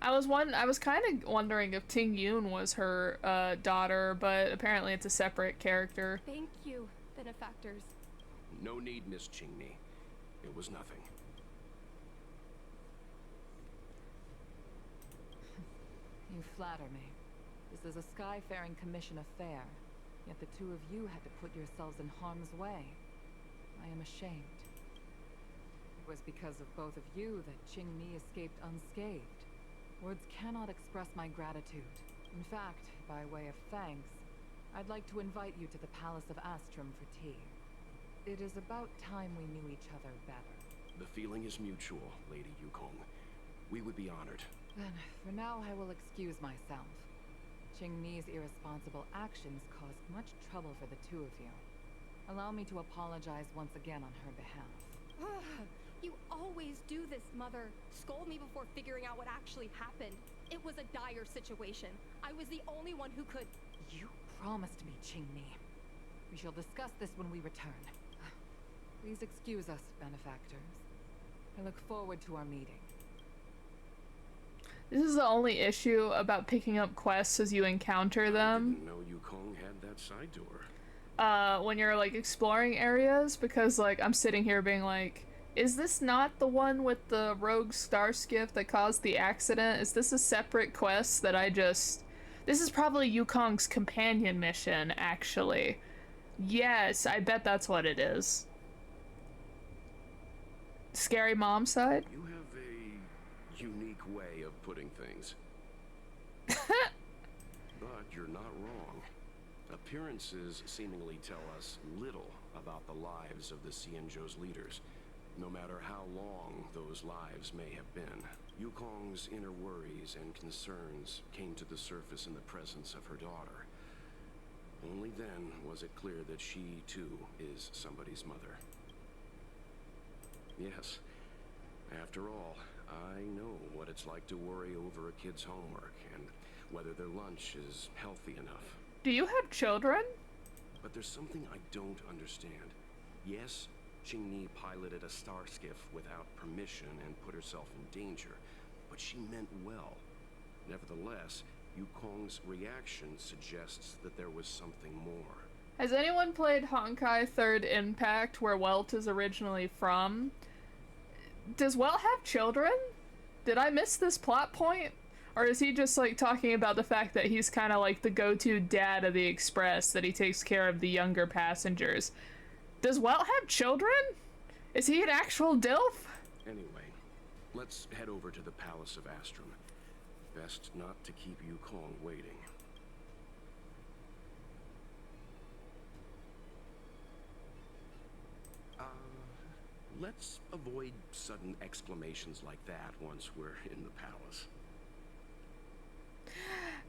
I was kind of wondering if Ting Yun was her daughter, but apparently it's a separate character. Thank you, benefactors. No need, Miss Qingni. It was nothing. You flatter me. This is a Skyfaring Commission affair, yet the two of you had to put yourselves in harm's way. I am ashamed. It was because of both of you that Qingni escaped unscathed. Words cannot express my gratitude. In fact, by way of thanks, I'd like to invite you to the Palace of Astrum for tea. It is about time we knew each other better. The feeling is mutual, Lady Yukong. We would be honored. Then, for now, I will excuse myself. Qingni's irresponsible actions caused much trouble for the two of you. Allow me to apologize once again on her behalf. You always do this, Mother. Scold me before figuring out what actually happened. It was a dire situation. I was the only one who could... You promised me, Qingni. We shall discuss this when we return. Please excuse us, benefactors. I look forward to our meeting. This is the only issue about picking up quests as you encounter them. I didn't know Yukong had that side door. When you're like exploring areas, because like I'm sitting here being like, is this not the one with the rogue star skiff that caused the accident? Is this a separate quest that I just... This is probably Yukong's companion mission, actually. Yes, I bet that's what it is. Scary mom side? You have a unique way of putting things. But you're not wrong. Appearances seemingly tell us little about the lives of the Xianzhou's leaders, no matter how long those lives may have been. Yukong's inner worries and concerns came to the surface in the presence of her daughter. Only then was it clear that she, too, is somebody's mother. Yes, after all, I know what it's like to worry over a kid's homework and whether their lunch is healthy enough. Do you have children? But there's something I don't understand. Yes, Qingni piloted a star skiff without permission and put herself in danger, but she meant well. Nevertheless, Yukong's reaction suggests that there was something more. Has anyone played Honkai 3rd Impact, where Welt is originally from? Does Welt have children? Did I miss this plot point? Or is he just like talking about the fact that he's kind of like the go-to dad of the Express, that he takes care of the younger passengers? Does Welt have children? Is he an actual DILF? Anyway, let's head over to the Palace of Astrum. Best not to keep Yukong waiting. Let's avoid sudden exclamations like that once we're in the palace.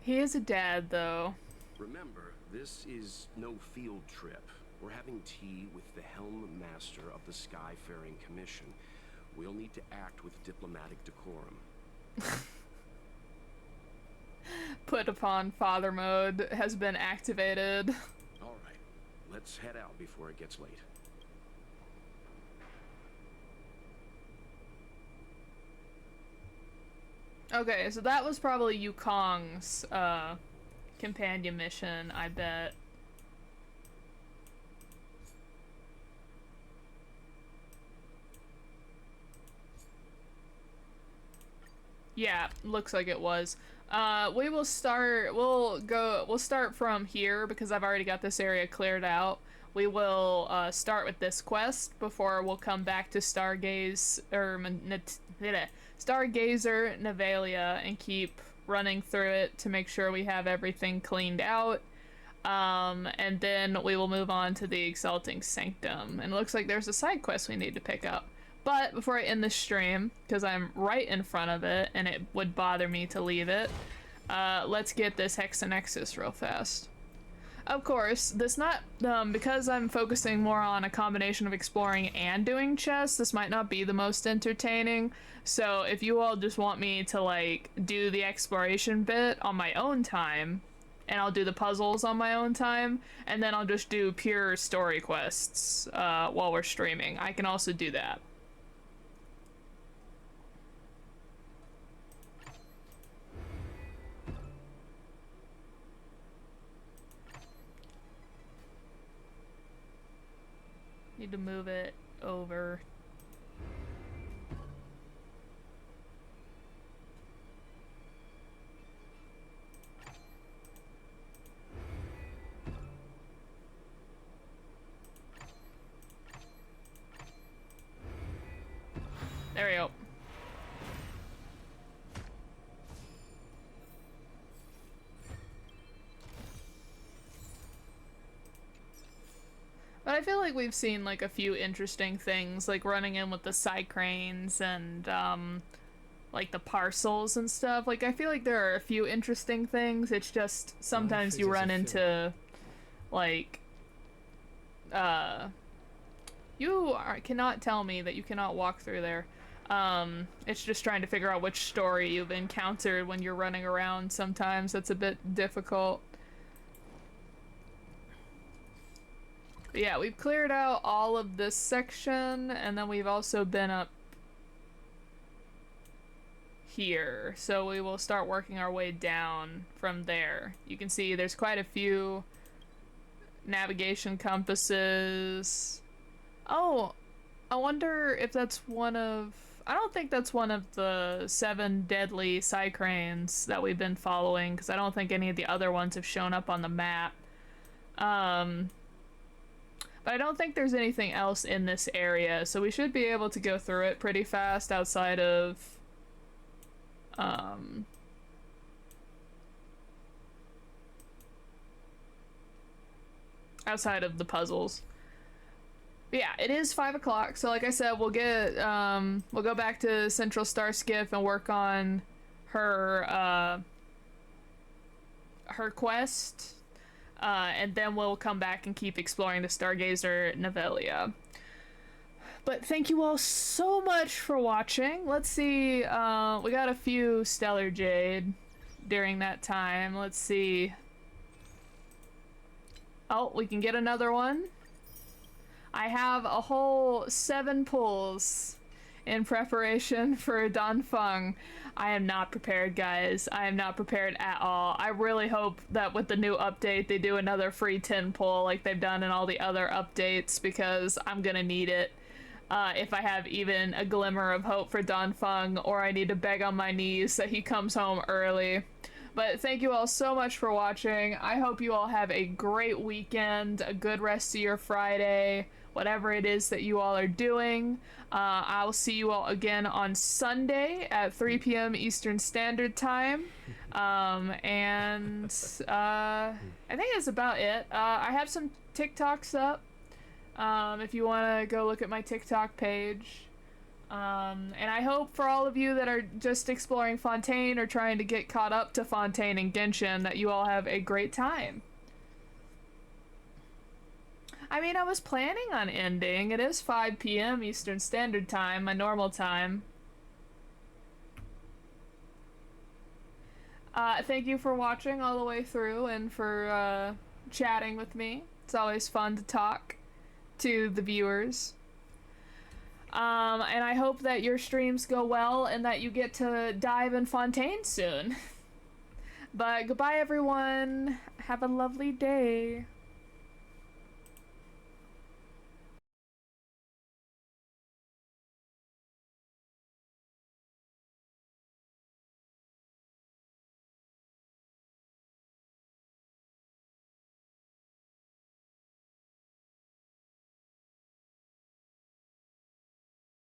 He is a dad, though. Remember, this is no field trip. We're having tea with the Helm Master of the Skyfaring Commission. We'll need to act with diplomatic decorum. Put upon father mode has been activated. All right, let's head out before it gets late. Okay, so that was probably Yukong's companion mission, I bet. Yeah, looks like it was. We'll start from here because I've already got this area cleared out. We will start with this quest before we'll come back to Stargazer Nevalia and keep running through it to make sure we have everything cleaned out. And then we will move on to the Exalting Sanctum. And it looks like there's a side quest we need to pick up. But before I end the stream, because I'm right in front of it and it would bother me to leave it, let's get this Hexanexus real fast. Of course, this not, because I'm focusing more on a combination of exploring and doing chests, this might not be the most entertaining. So if you all just want me to like do the exploration bit on my own time, and I'll do the puzzles on my own time, and then I'll just do pure story quests while we're streaming, I can also do that. Need to move it over. There we go. But I feel like we've seen like a few interesting things, like running in with the Psycranes and like the parcels and stuff. Like I feel like there are a few interesting things. It's just sometimes you run into like cannot tell me that you cannot walk through there. It's just trying to figure out which story you've encountered when you're running around. Sometimes that's a bit difficult. But yeah, we've cleared out all of this section, and then we've also been up here. So we will start working our way down from there. You can see there's quite a few navigation compasses. Oh, I wonder if that's one of... I don't think that's one of the 7 deadly Psycranes that we've been following, because I don't think any of the other ones have shown up on the map. But I don't think there's anything else in this area, so we should be able to go through it pretty fast outside of... outside of the puzzles. But yeah, it is 5 o'clock, so like I said, we'll get, we'll go back to Central Starskiff and work on her, her quest, and then we'll come back and keep exploring the Stargazer Novelia. But thank you all so much for watching. Let's see, we got a few Stellar Jade during that time. Let's see. Oh, we can get another one. I have a whole 7 pulls in preparation for Danfeng. I am not prepared, guys. I am not prepared at all. I really hope that with the new update they do another free 10 pull like they've done in all the other updates, because I'm gonna need it if I have even a glimmer of hope for Danfeng, or I need to beg on my knees that he comes home early. But thank you all so much for watching. I hope you all have a great weekend, a good rest of your Friday, whatever it is that you all are doing. I'll see you all again on Sunday at 3 p.m. Eastern Standard Time. And I think that's about it. I have some TikToks up if you want to go look at my TikTok page. And I hope for all of you that are just exploring Fontaine or trying to get caught up to Fontaine and Genshin that you all have a great time. I mean, I was planning on ending. It is 5 p.m. Eastern Standard Time, my normal time. Thank you for watching all the way through and for chatting with me. It's always fun to talk to the viewers. And I hope that your streams go well and that you get to dive in Fontaine soon. But goodbye, everyone. Have a lovely day.